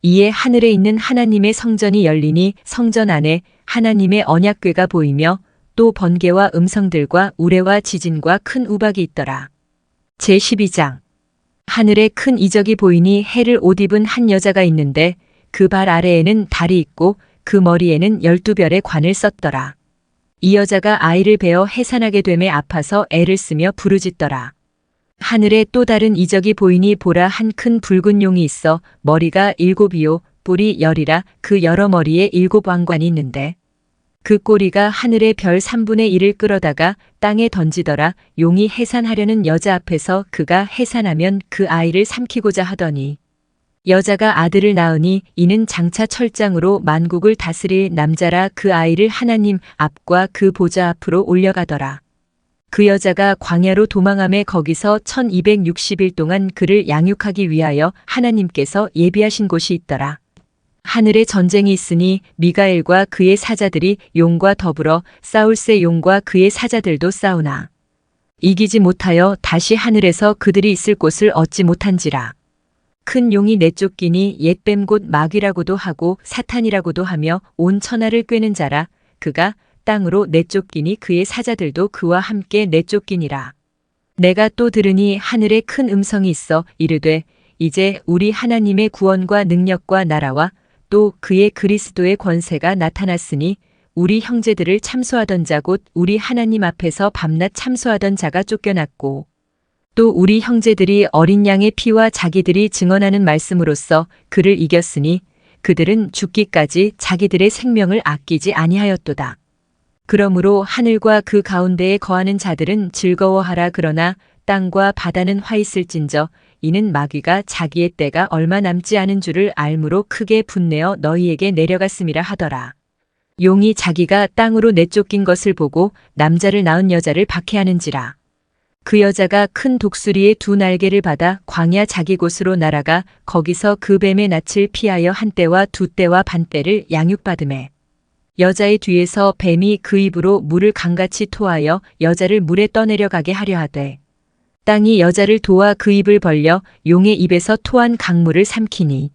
이에 하늘에 있는 하나님의 성전이 열리니 성전 안에 하나님의 언약궤가 보이며 또 번개와 음성들과 우레와 지진과 큰 우박이 있더라. 제12장. 하늘에 큰 이적이 보이니 해를 옷 입은 한 여자가 있는데 그 발 아래에는 달이 있고 그 머리에는 12별의 관을 썼더라. 이 여자가 아이를 베어 해산하게 되매 아파서 애를 쓰며 부르짖더라. 하늘에 또 다른 이적이 보이니 보라 한 큰 붉은 용이 있어 머리가 7이요 뿔이 10이라 그 여러 머리에 7 왕관이 있는데 그 꼬리가 하늘의 별 3분의 1을 끌어다가 땅에 던지더라. 용이 해산하려는 여자 앞에서 그가 해산하면 그 아이를 삼키고자 하더니 여자가 아들을 낳으니 이는 장차 철장으로 만국을 다스릴 남자라 그 아이를 하나님 앞과 그 보좌 앞으로 올려가더라. 그 여자가 광야로 도망하매 거기서 1260일 동안 그를 양육하기 위하여 하나님께서 예비하신 곳이 있더라. 하늘에 전쟁이 있으니 미가엘과 그의 사자들이 용과 더불어 싸울새 용과 그의 사자들도 싸우나 이기지 못하여 다시 하늘에서 그들이 있을 곳을 얻지 못한지라. 큰 용이 내쫓기니 옛뱀 곧 마귀라고도 하고 사탄이라고도 하며 온 천하를 꿰는 자라. 그가 땅으로 내쫓기니 그의 사자들도 그와 함께 내쫓기니라. 내가 또 들으니 하늘에 큰 음성이 있어 이르되 이제 우리 하나님의 구원과 능력과 나라와 또 그의 그리스도의 권세가 나타났으니 우리 형제들을 참소하던 자 곧 우리 하나님 앞에서 밤낮 참소하던 자가 쫓겨났고 또 우리 형제들이 어린 양의 피와 자기들이 증언하는 말씀으로써 그를 이겼으니 그들은 죽기까지 자기들의 생명을 아끼지 아니하였도다. 그러므로 하늘과 그 가운데에 거하는 자들은 즐거워하라. 그러나 땅과 바다는 화 있을진저 이는 마귀가 자기의 때가 얼마 남지 않은 줄을 알므로 크게 분내어 너희에게 내려갔음이라 하더라. 용이 자기가 땅으로 내쫓긴 것을 보고 남자를 낳은 여자를 박해하는지라. 그 여자가 큰 독수리의 두 날개를 받아 광야 자기 곳으로 날아가 거기서 그 뱀의 낯을 피하여 한 때와 두 때와 반 때를 양육받음에 여자의 뒤에서 뱀이 그 입으로 물을 강같이 토하여 여자를 물에 떠내려가게 하려 하되 땅이 여자를 도와 그 입을 벌려 용의 입에서 토한 강물을 삼키니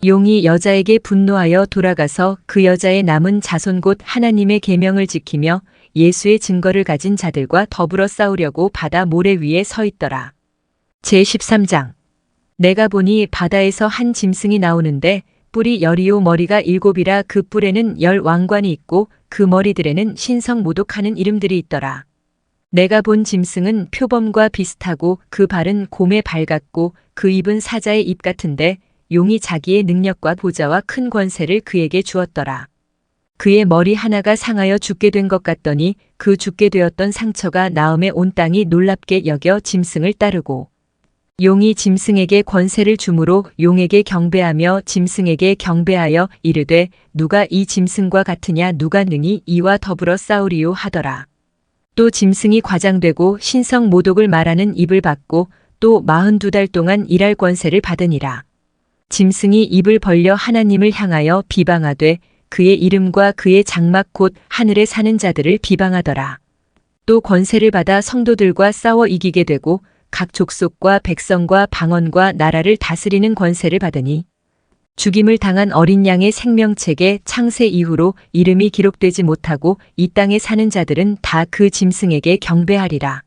용이 여자에게 분노하여 돌아가서 그 여자의 남은 자손 곧 하나님의 계명을 지키며 예수의 증거를 가진 자들과 더불어 싸우려고 바다 모래 위에 서 있더라. 제13장. 내가 보니 바다에서 한 짐승이 나오는데 뿔이 10이요 머리가 7이라 그 뿔에는 10 왕관이 있고 그 머리들에는 신성 모독하는 이름들이 있더라. 내가 본 짐승은 표범과 비슷하고 그 발은 곰의 발 같고 그 입은 사자의 입 같은데 용이 자기의 능력과 보좌와 큰 권세를 그에게 주었더라. 그의 머리 하나가 상하여 죽게 된 것 같더니 그 죽게 되었던 상처가 나음에 온 땅이 놀랍게 여겨 짐승을 따르고 용이 짐승에게 권세를 주므로 용에게 경배하며 짐승에게 경배하여 이르되 누가 이 짐승과 같으냐 누가 능히 이와 더불어 싸우리요 하더라. 또 짐승이 과장되고 신성 모독을 말하는 입을 받고 또 42달 동안 일할 권세를 받으니라. 짐승이 입을 벌려 하나님을 향하여 비방하되 그의 이름과 그의 장막 곧 하늘에 사는 자들을 비방하더라. 또 권세를 받아 성도들과 싸워 이기게 되고 각 족속과 백성과 방언과 나라를 다스리는 권세를 받으니 죽임을 당한 어린 양의 생명책에 창세 이후로 이름이 기록되지 못하고 이 땅에 사는 자들은 다 그 짐승에게 경배하리라.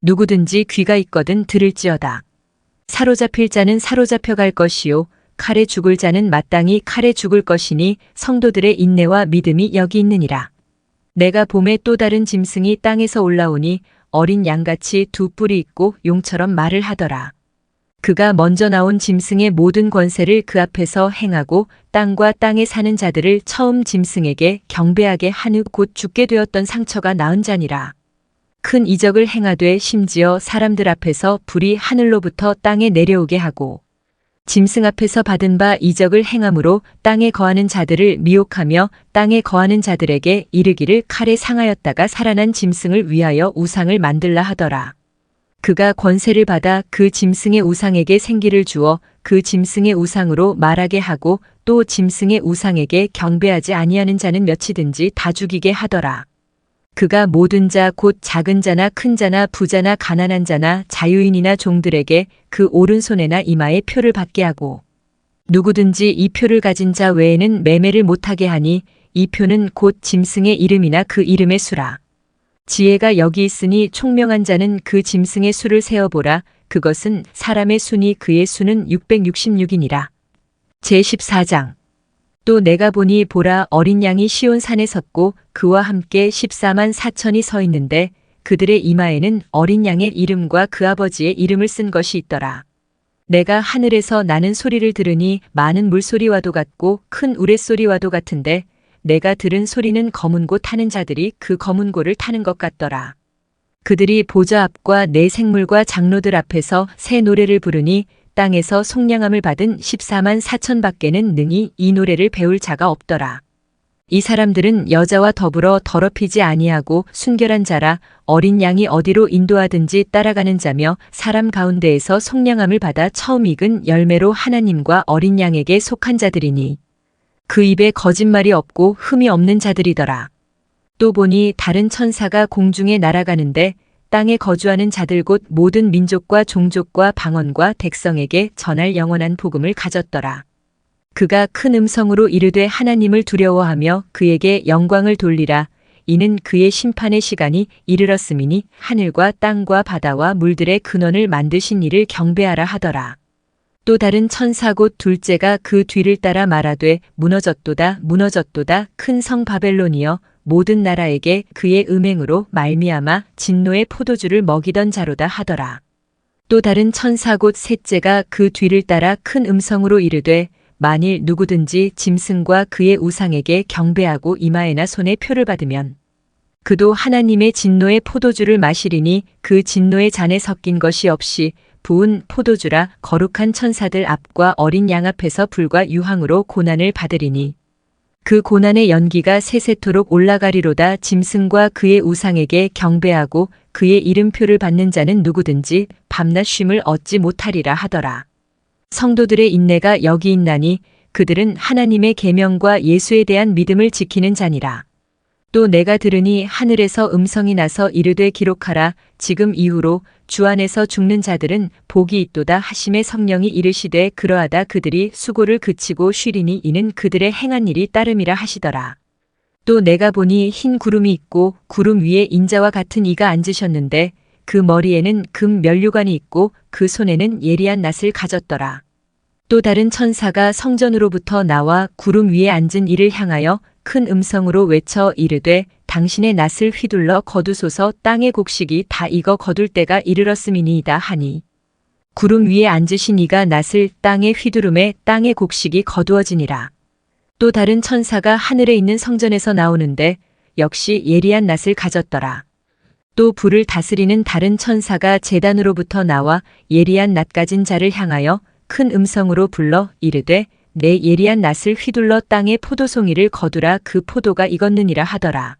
누구든지 귀가 있거든 들을지어다. 사로잡힐 자는 사로잡혀 갈 것이요 칼에 죽을 자는 마땅히 칼에 죽을 것이니 성도들의 인내와 믿음이 여기 있느니라. 내가 봄에 또 다른 짐승이 땅에서 올라오니 어린 양같이 두 뿔이 있고 용처럼 말을 하더라. 그가 먼저 나온 짐승의 모든 권세를 그 앞에서 행하고 땅과 땅에 사는 자들을 처음 짐승에게 경배하게 하느 곧 죽게 되었던 상처가 나은 자니라. 큰 이적을 행하되 심지어 사람들 앞에서 불이 하늘로부터 땅에 내려오게 하고 짐승 앞에서 받은 바 이적을 행함으로 땅에 거하는 자들을 미혹하며 땅에 거하는 자들에게 이르기를 칼에 상하였다가 살아난 짐승을 위하여 우상을 만들라 하더라. 그가 권세를 받아 그 짐승의 우상에게 생기를 주어 그 짐승의 우상으로 말하게 하고 또 짐승의 우상에게 경배하지 아니하는 자는 몇이든지 다 죽이게 하더라. 그가 모든 자 곧 작은 자나 큰 자나 부자나 가난한 자나 자유인이나 종들에게 그 오른손에나 이마에 표를 받게 하고 누구든지 이 표를 가진 자 외에는 매매를 못하게 하니 이 표는 곧 짐승의 이름이나 그 이름의 수라. 지혜가 여기 있으니 총명한 자는 그 짐승의 수를 세어보라. 그것은 사람의 수니 그의 수는 666이니라. 제14장. 또 내가 보니 보라 어린 양이 시온 산에 섰고 그와 함께 14만 4천이 서 있는데 그들의 이마에는 어린 양의 이름과 그 아버지의 이름을 쓴 것이 있더라. 내가 하늘에서 나는 소리를 들으니 많은 물소리와도 같고 큰 우레소리와도 같은데 내가 들은 소리는 검은 고 타는 자들이 그 검은 고를 타는 것 같더라. 그들이 보좌 앞과 내 생물과 장로들 앞에서 새 노래를 부르니 땅에서 속량함을 받은 14만 4천 밖에는 능히 이 노래를 배울 자가 없더라. 이 사람들은 여자와 더불어 더럽히지 아니하고 순결한 자라 어린 양이 어디로 인도하든지 따라가는 자며 사람 가운데에서 속량함을 받아 처음 익은 열매로 하나님과 어린 양에게 속한 자들이니 그 입에 거짓말이 없고 흠이 없는 자들이더라. 또 보니 다른 천사가 공중에 날아가는데 땅에 거주하는 자들 곧 모든 민족과 종족과 방언과 백성에게 전할 영원한 복음을 가졌더라. 그가 큰 음성으로 이르되 하나님을 두려워하며 그에게 영광을 돌리라. 이는 그의 심판의 시간이 이르렀음이니 하늘과 땅과 바다와 물들의 근원을 만드신 이를 경배하라 하더라. 또 다른 천사 곧 둘째가 그 뒤를 따라 말하되 무너졌도다 무너졌도다 큰 성 바벨론이여 모든 나라에게 그의 음행으로 말미암아 진노의 포도주를 먹이던 자로다 하더라. 또 다른 천사 곧 셋째가 그 뒤를 따라 큰 음성으로 이르되 만일 누구든지 짐승과 그의 우상에게 경배하고 이마에나 손에 표를 받으면 그도 하나님의 진노의 포도주를 마시리니 그 진노의 잔에 섞인 것이 없이 부은 포도주라 거룩한 천사들 앞과 어린 양 앞에서 불과 유황으로 고난을 받으리니 그 고난의 연기가 세세토록 올라가리로다. 짐승과 그의 우상에게 경배하고 그의 이름표를 받는 자는 누구든지 밤낮 쉼을 얻지 못하리라 하더라. 성도들의 인내가 여기 있나니 그들은 하나님의 계명과 예수에 대한 믿음을 지키는 자니라. 또 내가 들으니 하늘에서 음성이 나서 이르되 기록하라. 지금 이후로 주 안에서 죽는 자들은 복이 있도다 하심에 성령이 이르시되 그러하다 그들이 수고를 그치고 쉬리니 이는 그들의 행한 일이 따름이라 하시더라. 또 내가 보니 흰 구름이 있고 구름 위에 인자와 같은 이가 앉으셨는데 그 머리에는 금 면류관이 있고 그 손에는 예리한 낫을 가졌더라. 또 다른 천사가 성전으로부터 나와 구름 위에 앉은 이를 향하여 큰 음성으로 외쳐 이르되 당신의 낫을 휘둘러 거두소서. 땅의 곡식이 다 익어 거둘 때가 이르렀음이니이다 하니 구름 위에 앉으신 이가 낫을 땅에 휘두름에 땅의 곡식이 거두어지니라. 또 다른 천사가 하늘에 있는 성전에서 나오는데 역시 예리한 낫을 가졌더라. 또 불을 다스리는 다른 천사가 제단으로부터 나와 예리한 낫 가진 자를 향하여 큰 음성으로 불러 이르되 내 예리한 낫을 휘둘러 땅의 포도송이를 거두라. 그 포도가 익었느니라 하더라.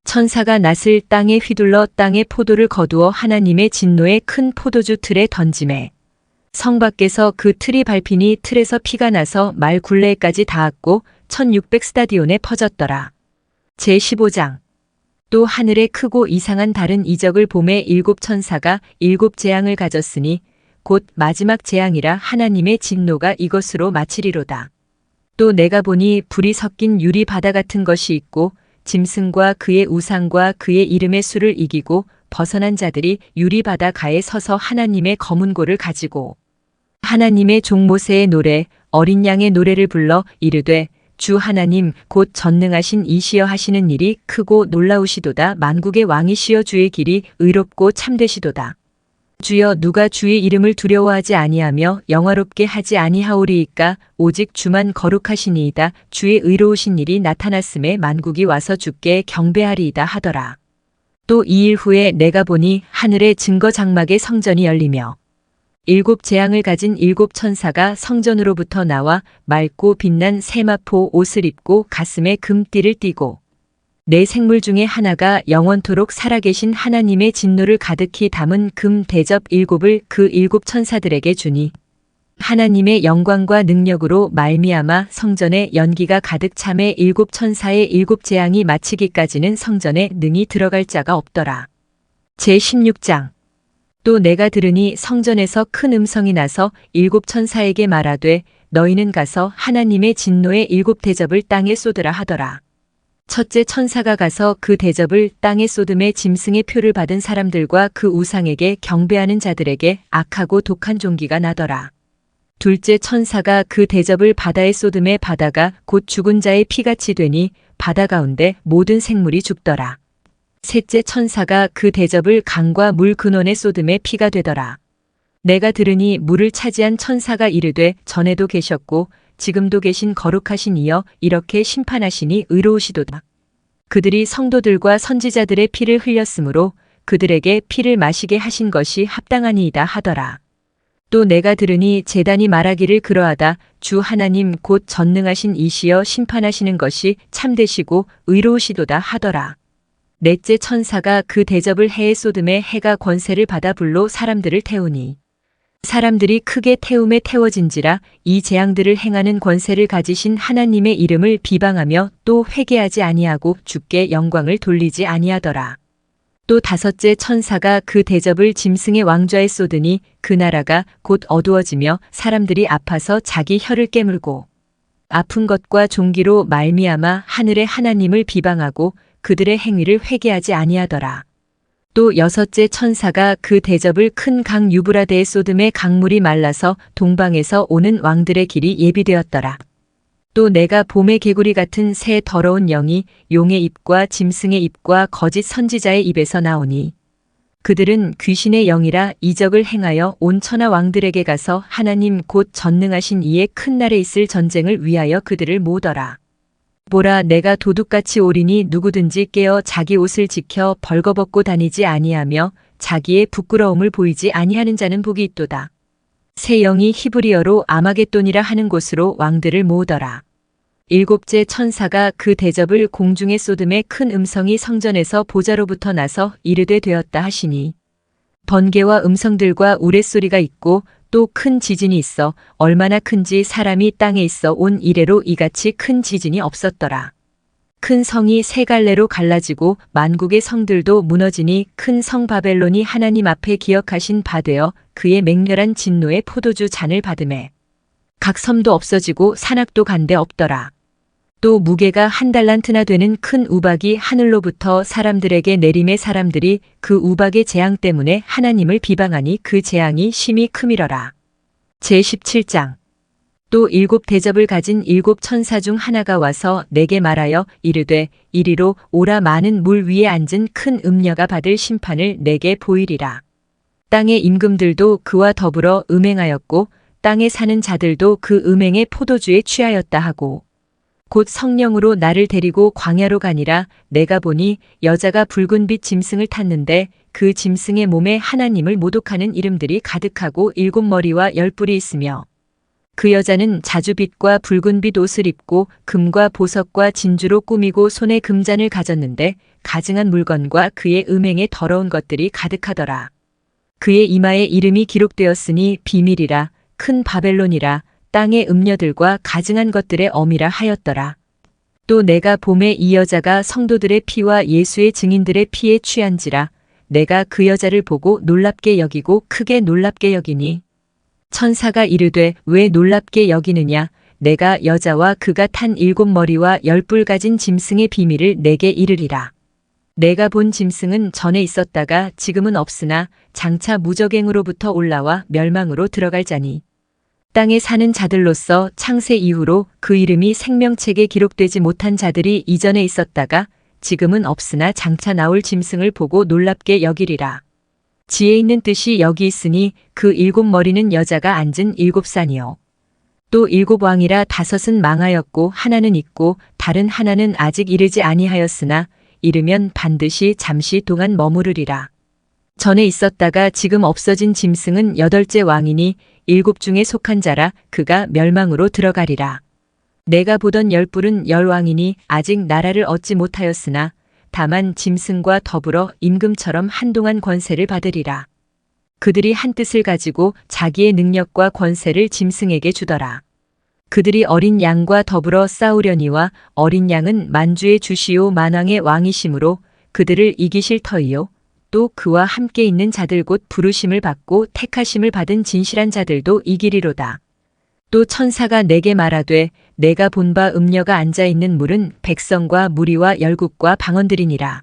천사가 낫을 땅에 휘둘러 땅의 포도를 거두어 하나님의 진노의 큰 포도주 틀에 던지매 성 밖에서 그 틀이 밟히니 틀에서 피가 나서 말 굴레까지 닿았고 1600 스타디온에 퍼졌더라. 제15장. 또 하늘에 크고 이상한 다른 이적을 보매 일곱 천사가 일곱 재앙을 가졌으니 곧 마지막 재앙이라 하나님의 진노가 이것으로 마치리로다. 또 내가 보니 불이 섞인 유리 바다 같은 것이 있고 짐승과 그의 우상과 그의 이름의 수를 이기고 벗어난 자들이 유리 바다 가에 서서 하나님의 검은 고를 가지고 하나님의 종 모세의 노래 어린 양의 노래를 불러 이르되 주 하나님 곧 전능하신 이시여 하시는 일이 크고 놀라우시도다. 만국의 왕이시여 주의 길이 의롭고 참되시도다. 주여 누가 주의 이름을 두려워하지 아니하며 영화롭게 하지 아니하오리이까. 오직 주만 거룩하시니이다. 주의 의로우신 일이 나타났음에 만국이 와서 주께 경배하리이다 하더라. 또 2일 후에 내가 보니 하늘의 증거 장막의 성전이 열리며 일곱 재앙을 가진 일곱 천사가 성전으로부터 나와 맑고 빛난 세마포 옷을 입고 가슴에 금띠를 띠고 네 생물 중에 하나가 영원토록 살아계신 하나님의 진노를 가득히 담은 금 대접 일곱을 그 일곱 천사들에게 주니 하나님의 영광과 능력으로 말미암아 성전에 연기가 가득 차매 일곱 천사의 일곱 재앙이 마치기까지는 성전에 능히 들어갈 자가 없더라. 제16장. 또 내가 들으니 성전에서 큰 음성이 나서 일곱 천사에게 말하되 너희는 가서 하나님의 진노의 일곱 대접을 땅에 쏟으라 하더라. 첫째 천사가 가서 그 대접을 땅에 쏟음에 짐승의 표를 받은 사람들과 그 우상에게 경배하는 자들에게 악하고 독한 종기가 나더라. 둘째 천사가 그 대접을 바다에 쏟음에 바다가 곧 죽은 자의 피같이 되니 바다 가운데 모든 생물이 죽더라. 셋째 천사가 그 대접을 강과 물 근원에 쏟음에 피가 되더라. 내가 들으니 물을 차지한 천사가 이르되 전에도 계셨고 지금도 계신 거룩하신 이여 이렇게 심판하시니 의로우시도다. 그들이 성도들과 선지자들의 피를 흘렸으므로 그들에게 피를 마시게 하신 것이 합당하니이다 하더라. 또 내가 들으니 제단이 말하기를 그러하다. 주 하나님 곧 전능하신 이시여 심판하시는 것이 참되시고 의로우시도다 하더라. 넷째 천사가 그 대접을 해에 쏟음에 해가 권세를 받아 불로 사람들을 태우니 사람들이 크게 태움에 태워진지라. 이 재앙들을 행하는 권세를 가지신 하나님의 이름을 비방하며 또 회개하지 아니하고 주께 영광을 돌리지 아니하더라. 또 다섯째 천사가 그 대접을 짐승의 왕좌에 쏟으니 그 나라가 곧 어두워지며 사람들이 아파서 자기 혀를 깨물고 아픈 것과 종기로 말미암아 하늘의 하나님을 비방하고 그들의 행위를 회개하지 아니하더라. 또 여섯째 천사가 그 대접을 큰 강 유브라데에 쏟음에 강물이 말라서 동방에서 오는 왕들의 길이 예비되었더라. 또 내가 봄의 개구리 같은 새 더러운 영이 용의 입과 짐승의 입과 거짓 선지자의 입에서 나오니 그들은 귀신의 영이라 이적을 행하여 온 천하 왕들에게 가서 하나님 곧 전능하신 이의 큰 날에 있을 전쟁을 위하여 그들을 모으더라. 보라, 내가 도둑같이 오리니 누구든지 깨어 자기 옷을 지켜 벌거벗고 다니지 아니하며 자기의 부끄러움을 보이지 아니하는 자는 복이 있도다. 새 영이 히브리어로 아마겟돈이라 하는 곳으로 왕들을 모으더라. 일곱째 천사가 그 대접을 공중에 쏟음에 큰 음성이 성전에서 보좌로부터 나서 이르되 되었다 하시니 번개와 음성들과 우레소리가 있고 또 큰 지진이 있어 얼마나 큰지 사람이 땅에 있어 온 이래로 이같이 큰 지진이 없었더라. 큰 성이 세 갈래로 갈라지고 만국의 성들도 무너지니 큰 성 바벨론이 하나님 앞에 기억하신 바 되어 그의 맹렬한 진노의 포도주 잔을 받음에 각 섬도 없어지고 산악도 간데 없더라. 또 무게가 한 달란트나 되는 큰 우박이 하늘로부터 사람들에게 내림에 사람들이 그 우박의 재앙 때문에 하나님을 비방하니 그 재앙이 심히 크미러라. 제17장. 또 일곱 대접을 가진 일곱 천사 중 하나가 와서 내게 말하여 이르되 이리로 오라, 많은 물 위에 앉은 큰 음녀가 받을 심판을 내게 보이리라. 땅의 임금들도 그와 더불어 음행하였고 땅에 사는 자들도 그 음행의 포도주에 취하였다 하고 곧 성령으로 나를 데리고 광야로 가니라. 내가 보니 여자가 붉은 빛 짐승을 탔는데 그 짐승의 몸에 하나님을 모독하는 이름들이 가득하고 일곱 머리와 열 뿔이 있으며 그 여자는 자주빛과 붉은빛 옷을 입고 금과 보석과 진주로 꾸미고 손에 금잔을 가졌는데 가증한 물건과 그의 음행에 더러운 것들이 가득하더라. 그의 이마에 이름이 기록되었으니 비밀이라, 큰 바벨론이라, 땅의 음녀들과 가증한 것들의 어미라 하였더라. 또 내가 봄에 이 여자가 성도들의 피와 예수의 증인들의 피에 취한지라. 내가 그 여자를 보고 놀랍게 여기고 크게 놀랍게 여기니 천사가 이르되 왜 놀랍게 여기느냐. 내가 여자와 그가 탄 일곱 머리와 열 뿔 가진 짐승의 비밀을 내게 이르리라. 내가 본 짐승은 전에 있었다가 지금은 없으나 장차 무적행으로부터 올라와 멸망으로 들어갈 자니 땅에 사는 자들로서 창세 이후로 그 이름이 생명책에 기록되지 못한 자들이 이전에 있었다가 지금은 없으나 장차 나올 짐승을 보고 놀랍게 여기리라. 지혜 있는 뜻이 여기 있으니 그 일곱 머리는 여자가 앉은 일곱 산이요. 또 일곱 왕이라 다섯은 망하였고 하나는 있고 다른 하나는 아직 이르지 아니하였으나 이르면 반드시 잠시 동안 머무르리라. 전에 있었다가 지금 없어진 짐승은 여덟째 왕이니 일곱 중에 속한 자라. 그가 멸망으로 들어가리라. 내가 보던 열 뿔은 열 왕이니 아직 나라를 얻지 못하였으나 다만 짐승과 더불어 임금처럼 한동안 권세를 받으리라. 그들이 한 뜻을 가지고 자기의 능력과 권세를 짐승에게 주더라. 그들이 어린 양과 더불어 싸우려니와 어린 양은 만주의 주시오 만왕의 왕이심으로 그들을 이기실 터이요. 또 그와 함께 있는 자들 곧 부르심을 받고 택하심을 받은 진실한 자들도 이기리로다. 또 천사가 내게 말하되 내가 본 바 음녀가 앉아있는 물은 백성과 무리와 열국과 방언들이니라.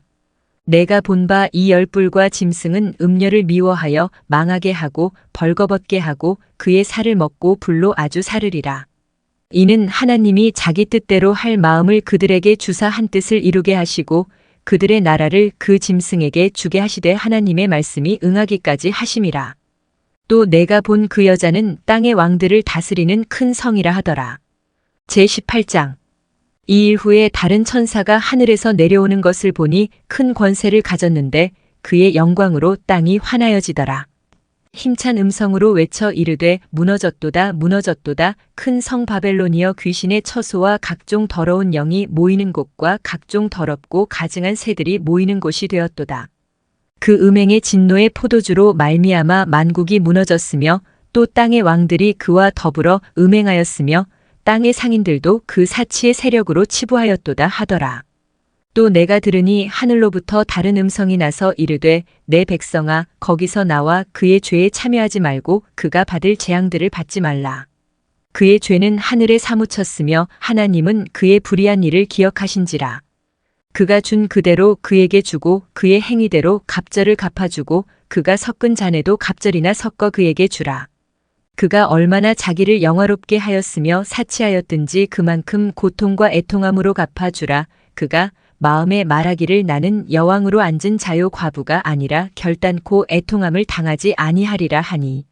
내가 본 바 이 열 뿔과 짐승은 음녀를 미워하여 망하게 하고 벌거벗게 하고 그의 살을 먹고 불로 아주 사르리라. 이는 하나님이 자기 뜻대로 할 마음을 그들에게 주사 한 뜻을 이루게 하시고 그들의 나라를 그 짐승에게 주게 하시되 하나님의 말씀이 응하기까지 하심이라. 또 내가 본 그 여자는 땅의 왕들을 다스리는 큰 성이라 하더라. 제18장. 이 일 후에 다른 천사가 하늘에서 내려오는 것을 보니 큰 권세를 가졌는데 그의 영광으로 땅이 환하여지더라. 힘찬 음성으로 외쳐 이르되 무너졌도다 무너졌도다. 큰 성 바벨론이여, 귀신의 처소와 각종 더러운 영이 모이는 곳과 각종 더럽고 가증한 새들이 모이는 곳이 되었도다. 그 음행의 진노의 포도주로 말미암아 만국이 무너졌으며 또 땅의 왕들이 그와 더불어 음행하였으며 땅의 상인들도 그 사치의 세력으로 치부하였도다 하더라. 또 내가 들으니 하늘로부터 다른 음성이 나서 이르되 내 백성아, 거기서 나와 그의 죄에 참여하지 말고 그가 받을 재앙들을 받지 말라. 그의 죄는 하늘에 사무쳤으며 하나님은 그의 불의한 일을 기억하신지라. 그가 준 그대로 그에게 주고 그의 행위대로 갑절을 갚아주고 그가 섞은 잔에도 갑절이나 섞어 그에게 주라. 그가 얼마나 자기를 영화롭게 하였으며 사치하였든지 그만큼 고통과 애통함으로 갚아주라. 그가 마음에 말하기를 나는 여왕으로 앉은 자요 과부가 아니라 결단코 애통함을 당하지 아니하리라 하니.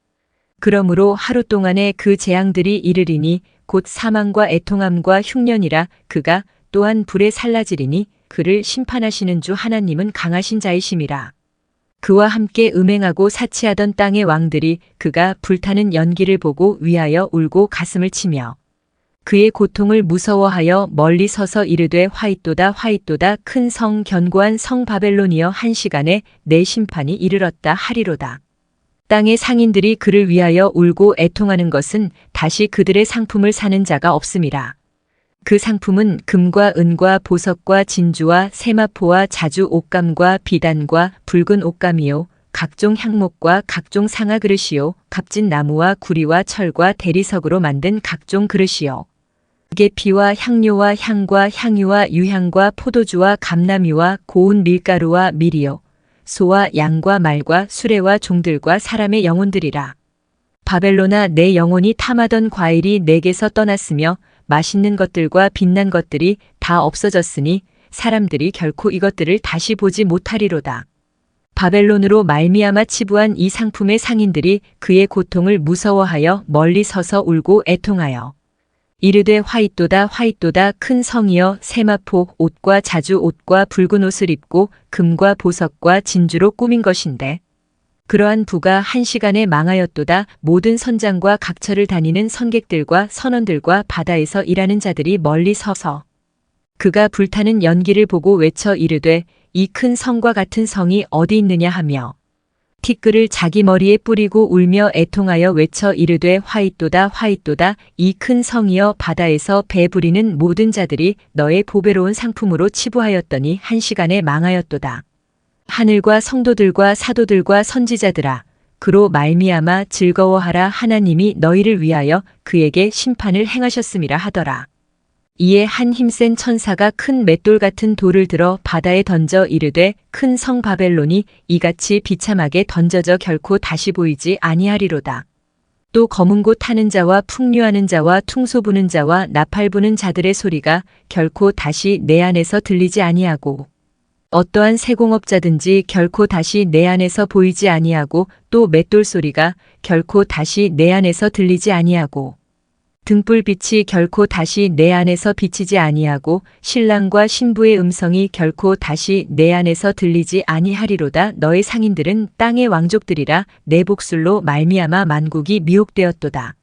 그러므로 하루 동안에 그 재앙들이 이르리니 곧 사망과 애통함과 흉년이라. 그가 또한 불에 살라지리니 그를 심판하시는 주 하나님은 강하신 자이심이라. 그와 함께 음행하고 사치하던 땅의 왕들이 그가 불타는 연기를 보고 위하여 울고 가슴을 치며 그의 고통을 무서워하여 멀리 서서 이르되 화이또다 화이또다 큰 성 견고한 성 바벨론이여 한 시간에 내 심판이 이르렀다 하리로다. 땅의 상인들이 그를 위하여 울고 애통하는 것은 다시 그들의 상품을 사는 자가 없음이라. 그 상품은 금과 은과 보석과 진주와 세마포와 자주 옷감과 비단과 붉은 옷감이요 각종 향목과 각종 상아 그릇이요 값진 나무와 구리와 철과 대리석으로 만든 각종 그릇이요 그게 피와 향료와 향과 향유와 유향과 포도주와 감나미와 고운 밀가루와 밀이요 소와 양과 말과 수레와 종들과 사람의 영혼들이라. 바벨론아 내 영혼이 탐하던 과일이 내게서 떠났으며 맛있는 것들과 빛난 것들이 다 없어졌으니 사람들이 결코 이것들을 다시 보지 못하리로다. 바벨론으로 말미암아 치부한 이 상품의 상인들이 그의 고통을 무서워하여 멀리 서서 울고 애통하여 이르되 화이또다 화이또다 큰 성이여 세마포 옷과 자주 옷과 붉은 옷을 입고 금과 보석과 진주로 꾸민 것인데 그러한 부가 한 시간에 망하였도다. 모든 선장과 각처를 다니는 선객들과 선원들과 바다에서 일하는 자들이 멀리 서서 그가 불타는 연기를 보고 외쳐 이르되 이 큰 성과 같은 성이 어디 있느냐 하며 티끌을 자기 머리에 뿌리고 울며 애통하여 외쳐 이르되 화이또다 화이또다 이 큰 성이여 바다에서 배 부리는 모든 자들이 너의 보배로운 상품으로 치부하였더니 한 시간에 망하였도다. 하늘과 성도들과 사도들과 선지자들아 그로 말미암아 즐거워하라. 하나님이 너희를 위하여 그에게 심판을 행하셨음이라 하더라. 이에 한 힘센 천사가 큰 맷돌 같은 돌을 들어 바다에 던져 이르되 큰 성 바벨론이 이같이 비참하게 던져져 결코 다시 보이지 아니하리로다. 또 검은 곳 타는 자와 풍류하는 자와 퉁소 부는 자와 나팔 부는 자들의 소리가 결코 다시 내 안에서 들리지 아니하고 어떠한 세공업자든지 결코 다시 내 안에서 보이지 아니하고 또 맷돌 소리가 결코 다시 내 안에서 들리지 아니하고 등불빛이 결코 다시 내 안에서 비치지 아니하고 신랑과 신부의 음성이 결코 다시 내 안에서 들리지 아니하리로다. 너의 상인들은 땅의 왕족들이라 내 복술로 말미암아 만국이 미혹되었도다.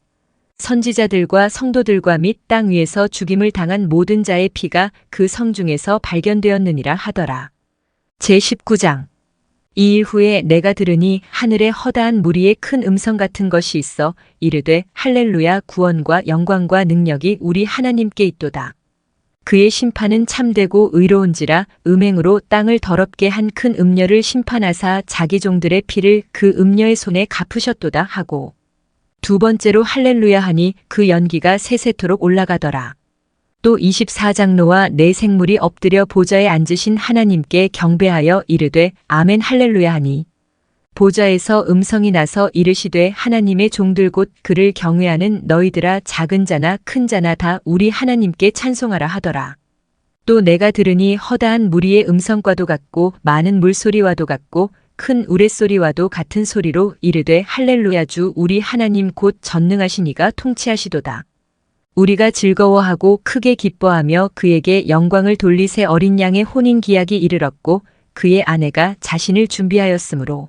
선지자들과 성도들과 및 땅 위에서 죽임을 당한 모든 자의 피가 그 성 중에서 발견되었느니라 하더라. 제19장 이 일 후에 내가 들으니 하늘에 허다한 무리의 큰 음성 같은 것이 있어 이르되 할렐루야 구원과 영광과 능력이 우리 하나님께 있도다. 그의 심판은 참되고 의로운지라 음행으로 땅을 더럽게 한 큰 음녀를 심판하사 자기 종들의 피를 그 음녀의 손에 갚으셨도다 하고 두 번째로 할렐루야 하니 그 연기가 세세토록 올라가더라. 또 24장로와 네 생물이 엎드려 보좌에 앉으신 하나님께 경배하여 이르되 아멘 할렐루야 하니 보좌에서 음성이 나서 이르시되 하나님의 종들 곧 그를 경외하는 너희들아 작은 자나 큰 자나 다 우리 하나님께 찬송하라 하더라. 또 내가 들으니 허다한 무리의 음성과도 같고 많은 물소리와도 같고 큰 우레소리와도 같은 소리로 이르되 할렐루야 주 우리 하나님 곧 전능하신 이가 통치하시도다. 우리가 즐거워하고 크게 기뻐하며 그에게 영광을 돌리세 어린 양의 혼인 기약이 이르렀고 그의 아내가 자신을 준비하였으므로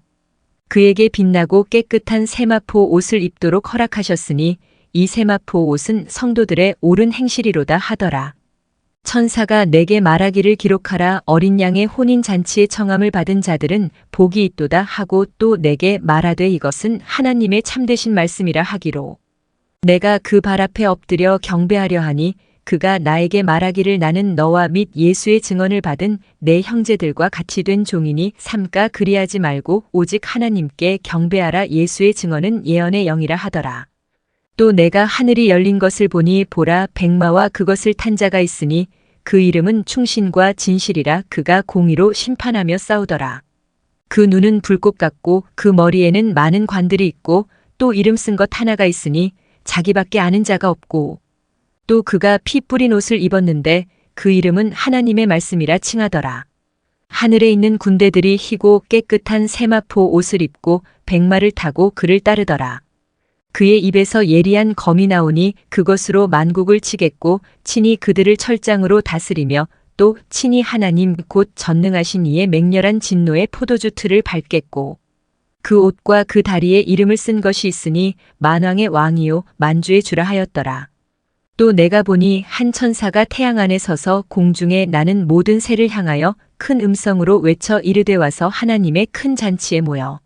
그에게 빛나고 깨끗한 세마포 옷을 입도록 허락하셨으니 이 세마포 옷은 성도들의 옳은 행실이로다 하더라. 천사가 내게 말하기를 기록하라 어린 양의 혼인 잔치의 청함을 받은 자들은 복이 있도다 하고 또 내게 말하되 이것은 하나님의 참되신 말씀이라 하기로 내가 그 발 앞에 엎드려 경배하려 하니 그가 나에게 말하기를 나는 너와 및 예수의 증언을 받은 내 형제들과 같이 된 종이니 삼가 그리하지 말고 오직 하나님께 경배하라 예수의 증언은 예언의 영이라 하더라. 또 내가 하늘이 열린 것을 보니 보라 백마와 그것을 탄 자가 있으니 그 이름은 충신과 진실이라. 그가 공의로 심판하며 싸우더라. 그 눈은 불꽃 같고 그 머리에는 많은 관들이 있고 또 이름 쓴 것 하나가 있으니 자기밖에 아는 자가 없고, 또 그가 피 뿌린 옷을 입었는데 그 이름은 하나님의 말씀이라 칭하더라. 하늘에 있는 군대들이 희고 깨끗한 세마포 옷을 입고 백마를 타고 그를 따르더라. 그의 입에서 예리한 검이 나오니 그것으로 만국을 치겠고 친히 그들을 철장으로 다스리며 또 친히 하나님 곧 전능하신 이의 맹렬한 진노의 포도주 틀을 밟겠고, 그 옷과 그 다리에 이름을 쓴 것이 있으니 만왕의 왕이요 만주의 주라 하였더라. 또 내가 보니 한 천사가 태양 안에 서서 공중에 나는 모든 새를 향하여 큰 음성으로 외쳐 이르되 와서 하나님의 큰 잔치에 모여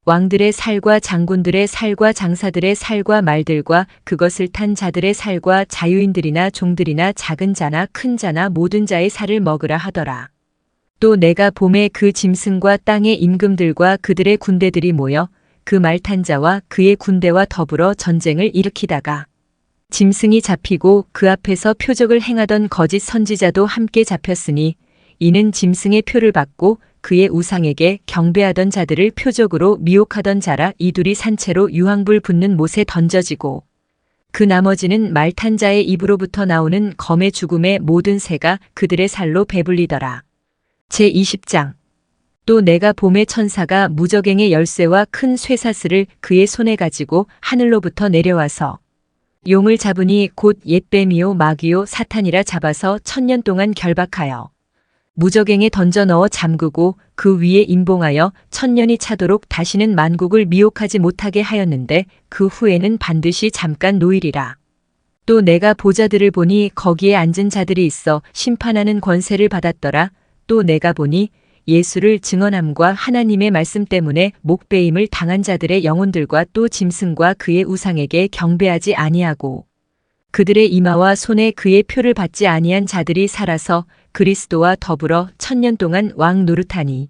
왕들의 살과 장군들의 살과 장사들의 살과 말들과 그것을 탄 자들의 살과 자유인들이나 종들이나 작은 자나 큰 자나 모든 자의 살을 먹으라 하더라. 또 내가 봄에 그 짐승과 땅의 임금들과 그들의 군대들이 모여 그 말 탄 자와 그의 군대와 더불어 전쟁을 일으키다가 짐승이 잡히고 그 앞에서 표적을 행하던 거짓 선지자도 함께 잡혔으니 이는 짐승의 표를 받고 그의 우상에게 경배하던 자들을 표적으로 미혹하던 자라. 이 둘이 산채로 유황불 붙는 못에 던져지고 그 나머지는 말 탄 자의 입으로부터 나오는 검의 죽음의 모든 새가 그들의 살로 배불리더라. 제20장. 또 내가 봄의 천사가 무저갱의 열쇠와 큰 쇠사슬을 그의 손에 가지고 하늘로부터 내려와서 용을 잡으니 곧 옛뱀이요 마귀요 사탄이라 잡아서 1000년 동안 결박하여 무저갱에 던져 넣어 잠그고 그 위에 임봉하여 1000년이 차도록 다시는 만국을 미혹하지 못하게 하였는데 그 후에는 반드시 잠깐 노일이라. 또 내가 보좌들을 보니 거기에 앉은 자들이 있어 심판하는 권세를 받았더라. 또 내가 보니 예수를 증언함과 하나님의 말씀 때문에 목베임을 당한 자들의 영혼들과 또 짐승과 그의 우상에게 경배하지 아니하고 그들의 이마와 손에 그의 표를 받지 아니한 자들이 살아서 그리스도와 더불어 1000년 동안 왕 노릇하니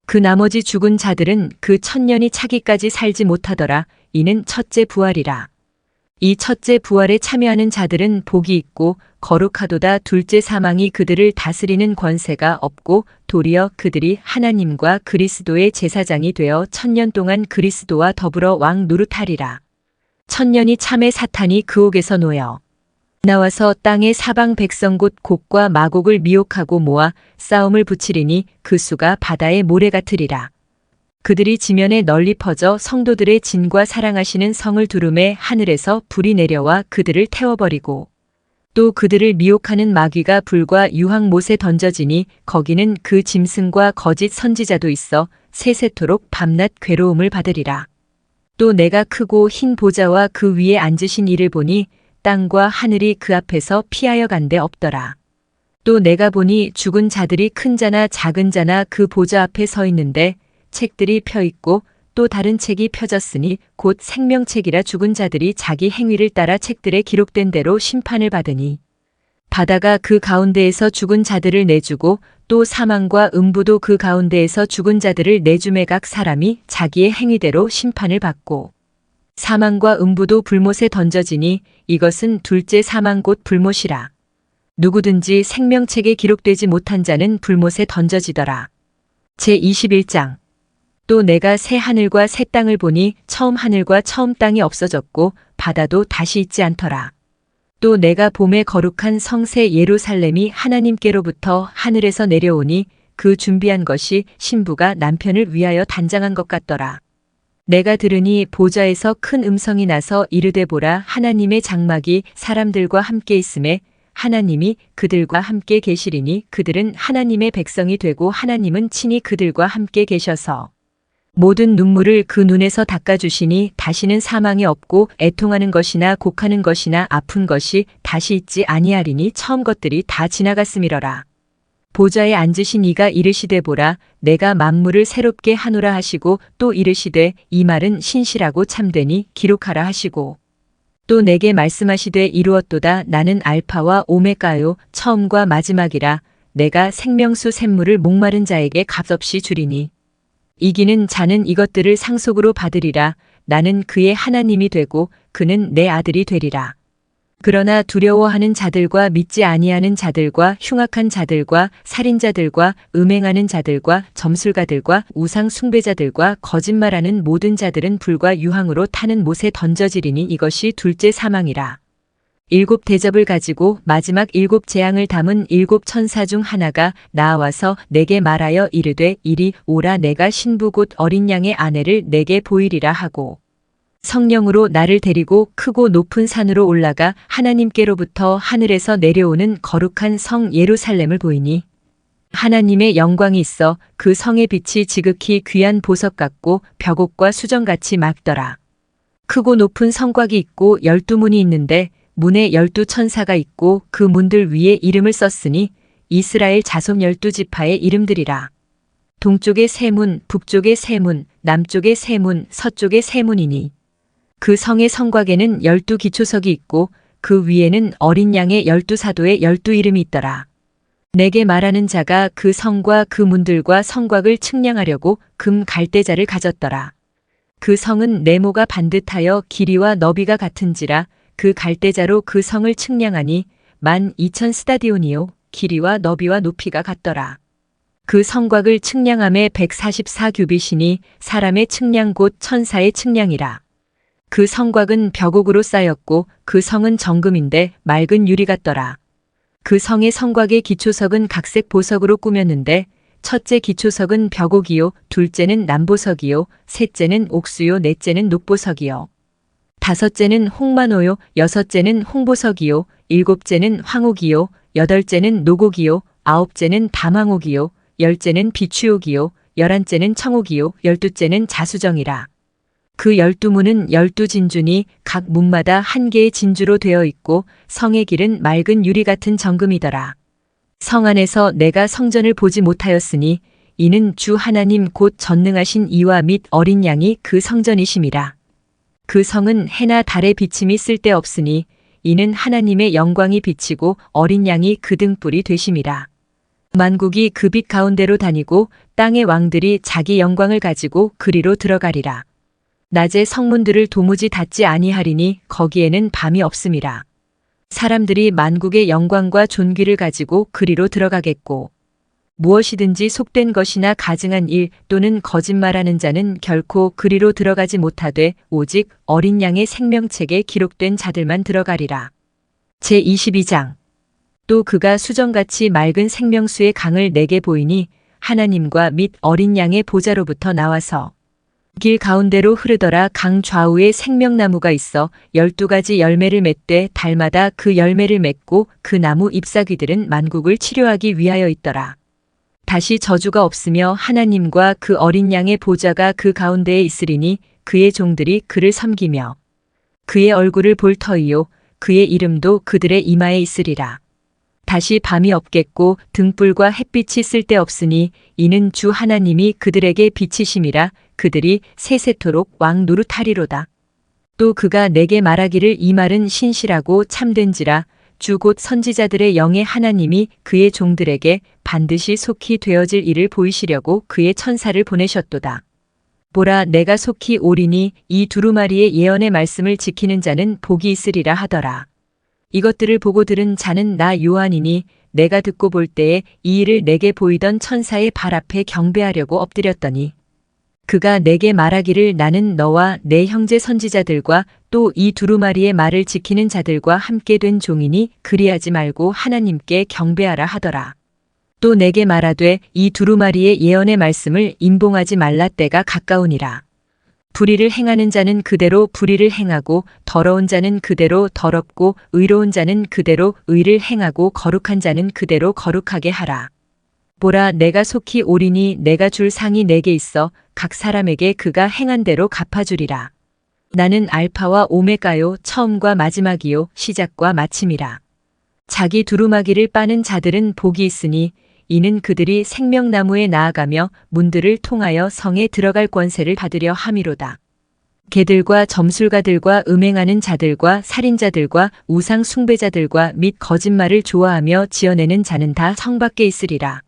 그 나머지 죽은 자들은 그 1000년이 차기까지 살지 못하더라. 이는 첫째 부활이라. 이 첫째 부활에 참여하는 자들은 복이 있고 거룩하도다. 둘째 사망이 그들을 다스리는 권세가 없고 도리어 그들이 하나님과 그리스도의 제사장이 되어 1000년 동안 그리스도와 더불어 왕 노릇하리라. 1000년이 참에 사탄이 그 옥에서 놓여 나와서 땅의 사방 백성 곧 곡과 마곡을 미혹하고 모아 싸움을 붙이리니 그 수가 바다의 모래 같으리라. 그들이 지면에 널리 퍼져 성도들의 진과 사랑하시는 성을 두름에 하늘에서 불이 내려와 그들을 태워버리고 또 그들을 미혹하는 마귀가 불과 유황못에 던져지니 거기는 그 짐승과 거짓 선지자도 있어 세세토록 밤낮 괴로움을 받으리라. 또 내가 크고 흰 보좌와 그 위에 앉으신 이를 보니 땅과 하늘이 그 앞에서 피하여 간데 없더라. 또 내가 보니 죽은 자들이 큰 자나 작은 자나 그 보좌 앞에 서 있는데 책들이 펴 있고 또 다른 책이 펴졌으니 곧 생명책이라. 죽은 자들이 자기 행위를 따라 책들에 기록된 대로 심판을 받으니 바다가 그 가운데에서 죽은 자들을 내주고 또 사망과 음부도 그 가운데에서 죽은 자들을 내주매 각 사람이 자기의 행위대로 심판을 받고 사망과 음부도 불못에 던져지니 이것은 둘째 사망 곧 불못이라. 누구든지 생명책에 기록되지 못한 자는 불못에 던져지더라. 제21장. 또 내가 새 하늘과 새 땅을 보니 처음 하늘과 처음 땅이 없어졌고 바다도 다시 있지 않더라. 또 내가 봄에 거룩한 성새 예루살렘이 하나님께로부터 하늘에서 내려오니 그 준비한 것이 신부가 남편을 위하여 단장한 것 같더라. 내가 들으니 보좌에서 큰 음성이 나서 이르되 보라, 하나님의 장막이 사람들과 함께 있음에 하나님이 그들과 함께 계시리니 그들은 하나님의 백성이 되고 하나님은 친히 그들과 함께 계셔서 모든 눈물을 그 눈에서 닦아주시니 다시는 사망이 없고 애통하는 것이나 곡하는 것이나 아픈 것이 다시 있지 아니하리니 처음 것들이 다 지나갔음이러라. 보좌에 앉으신 이가 이르시되 보라, 내가 만물을 새롭게 하노라 하시고 또 이르시되 이 말은 신실하고 참되니 기록하라 하시고 또 내게 말씀하시되 이루었도다. 나는 알파와 오메가요 처음과 마지막이라. 내가 생명수 샘물을 목마른 자에게 값없이 주리니 이기는 자는 이것들을 상속으로 받으리라. 나는 그의 하나님이 되고 그는 내 아들이 되리라. 그러나 두려워하는 자들과 믿지 아니하는 자들과 흉악한 자들과 살인자들과 음행하는 자들과 점술가들과 우상 숭배자들과 거짓말하는 모든 자들은 불과 유황으로 타는 못에 던져지리니 이것이 둘째 사망이라. 7 대접을 가지고 마지막 7 재앙을 담은 7 천사 중 하나가 나와서 내게 말하여 이르되 이리 오라 내가 신부 곧 어린 양의 아내를 내게 보이리라 하고 성령으로 나를 데리고 크고 높은 산으로 올라가 하나님께로부터 하늘에서 내려오는 거룩한 성 예루살렘을 보이니 하나님의 영광이 있어 그 성의 빛이 지극히 귀한 보석 같고 벽옥과 수정같이 맑더라. 크고 높은 성곽이 있고 12문이 있는데 문에 12 천사가 있고 그 문들 위에 이름을 썼으니 이스라엘 자손 12지파의 이름들이라. 동쪽에 세 문, 북쪽에 세 문, 남쪽에 세 문, 서쪽에 세 문이니 그 성의 성곽에는 12 기초석이 있고 그 위에는 어린 양의 12 사도의 12 이름이 있더라. 내게 말하는 자가 그 성과 그 문들과 성곽을 측량하려고 금 갈대자를 가졌더라. 그 성은 네모가 반듯하여 길이와 너비가 같은지라 그 갈대자로 그 성을 측량하니 12,000 스타디온이요 길이와 너비와 높이가 같더라. 그 성곽을 측량함에 144 규빗이니 사람의 측량 곧 천사의 측량이라. 그 성곽은 벽옥으로 쌓였고 그 성은 정금인데 맑은 유리 같더라. 그 성의 성곽의 기초석은 각색 보석으로 꾸몄는데 첫째 기초석은 벽옥이요 둘째는 남보석이요 셋째는 옥수요 넷째는 녹보석이요 다섯째는 홍만호요 여섯째는 홍보석이요 일곱째는 황옥이요 여덟째는 노곡이요 아홉째는 담황옥이요 열째는 비추옥이요 열한째는 청옥이요 열두째는 자수정이라. 그 12문은 12진주니 각 문마다 한 개의 진주로 되어 있고 성의 길은 맑은 유리 같은 정금이더라. 성 안에서 내가 성전을 보지 못하였으니 이는 주 하나님 곧 전능하신 이와 및 어린 양이 그 성전이심이라. 그 성은 해나 달의 비침이 쓸데없으니 이는 하나님의 영광이 비치고 어린 양이 그 등불이 되심이라. 만국이 그 빛 가운데로 다니고 땅의 왕들이 자기 영광을 가지고 그리로 들어가리라. 낮에 성문들을 도무지 닫지 아니하리니 거기에는 밤이 없음이라. 사람들이 만국의 영광과 존귀를 가지고 그리로 들어가겠고 무엇이든지 속된 것이나 가증한 일 또는 거짓말하는 자는 결코 그리로 들어가지 못하되 오직 어린 양의 생명책에 기록된 자들만 들어가리라. 제22장 또 그가 수정같이 맑은 생명수의 강을 내게 보이니 하나님과 및 어린 양의 보좌로부터 나와서 길 가운데로 흐르더라. 강 좌우에 생명나무가 있어 12가지 열매를 맺되 달마다 그 열매를 맺고 그 나무 잎사귀들은 만국을 치료하기 위하여 있더라. 다시 저주가 없으며 하나님과 그 어린 양의 보좌가 그 가운데에 있으리니 그의 종들이 그를 섬기며 그의 얼굴을 볼 터이요 그의 이름도 그들의 이마에 있으리라. 다시 밤이 없겠고 등불과 햇빛이 쓸데없으니 이는 주 하나님이 그들에게 빛이심이라. 그들이 세세토록 왕 노릇하리로다. 또 그가 내게 말하기를 이 말은 신실하고 참된지라. 주 곧 선지자들의 영의 하나님이 그의 종들에게 반드시 속히 되어질 일을 보이시려고 그의 천사를 보내셨도다. 보라 내가 속히 오리니 이 두루마리의 예언의 말씀을 지키는 자는 복이 있으리라 하더라. 이것들을 보고 들은 자는 나 요한이니 내가 듣고 볼 때에 이 일을 내게 보이던 천사의 발 앞에 경배하려고 엎드렸더니 그가 내게 말하기를 나는 너와 내 형제 선지자들과 또 이 두루마리의 말을 지키는 자들과 함께 된 종이니 그리하지 말고 하나님께 경배하라 하더라. 또 내게 말하되 이 두루마리의 예언의 말씀을 임봉하지 말라 때가 가까우니라. 불의를 행하는 자는 그대로 불의를 행하고 더러운 자는 그대로 더럽고 의로운 자는 그대로 의를 행하고 거룩한 자는 그대로 거룩하게 하라. 보라 내가 속히 오리니 내가 줄 상이 내게 있어 각 사람에게 그가 행한 대로 갚아주리라. 나는 알파와 오메가요 처음과 마지막이요 시작과 마침이라. 자기 두루마기를 빠는 자들은 복이 있으니 이는 그들이 생명나무에 나아가며 문들을 통하여 성에 들어갈 권세를 받으려 함이로다. 개들과 점술가들과 음행하는 자들과 살인자들과 우상 숭배자들과 및 거짓말을 좋아하며 지어내는 자는 다 성 밖에 있으리라.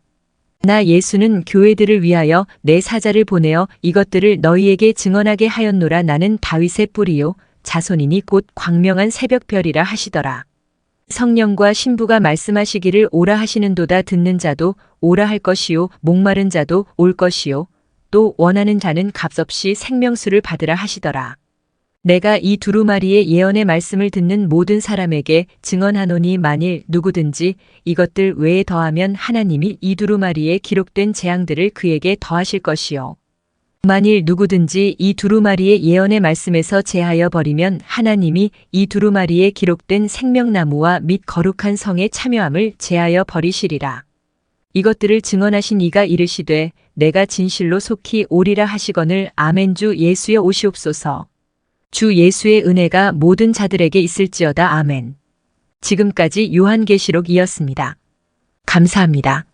나 예수는 교회들을 위하여 내 사자를 보내어 이것들을 너희에게 증언하게 하였노라. 나는 다윗의 뿌리요 자손이니 곧 광명한 새벽별이라 하시더라. 성령과 신부가 말씀하시기를 오라 하시는도다. 듣는 자도 오라 할 것이요 목마른 자도 올 것이요 또 원하는 자는 값없이 생명수를 받으라 하시더라. 내가 이 두루마리의 예언의 말씀을 듣는 모든 사람에게 증언하노니 만일 누구든지 이것들 외에 더하면 하나님이 이 두루마리에 기록된 재앙들을 그에게 더하실 것이요. 만일 누구든지 이 두루마리의 예언의 말씀에서 제하여 버리면 하나님이 이 두루마리에 기록된 생명나무와 및 거룩한 성의 참여함을 제하여 버리시리라. 이것들을 증언하신 이가 이르시되 내가 진실로 속히 오리라 하시거늘 아멘. 주 예수여 오시옵소서. 주 예수의 은혜가 모든 자들에게 있을지어다. 아멘. 지금까지 요한계시록이었습니다. 감사합니다.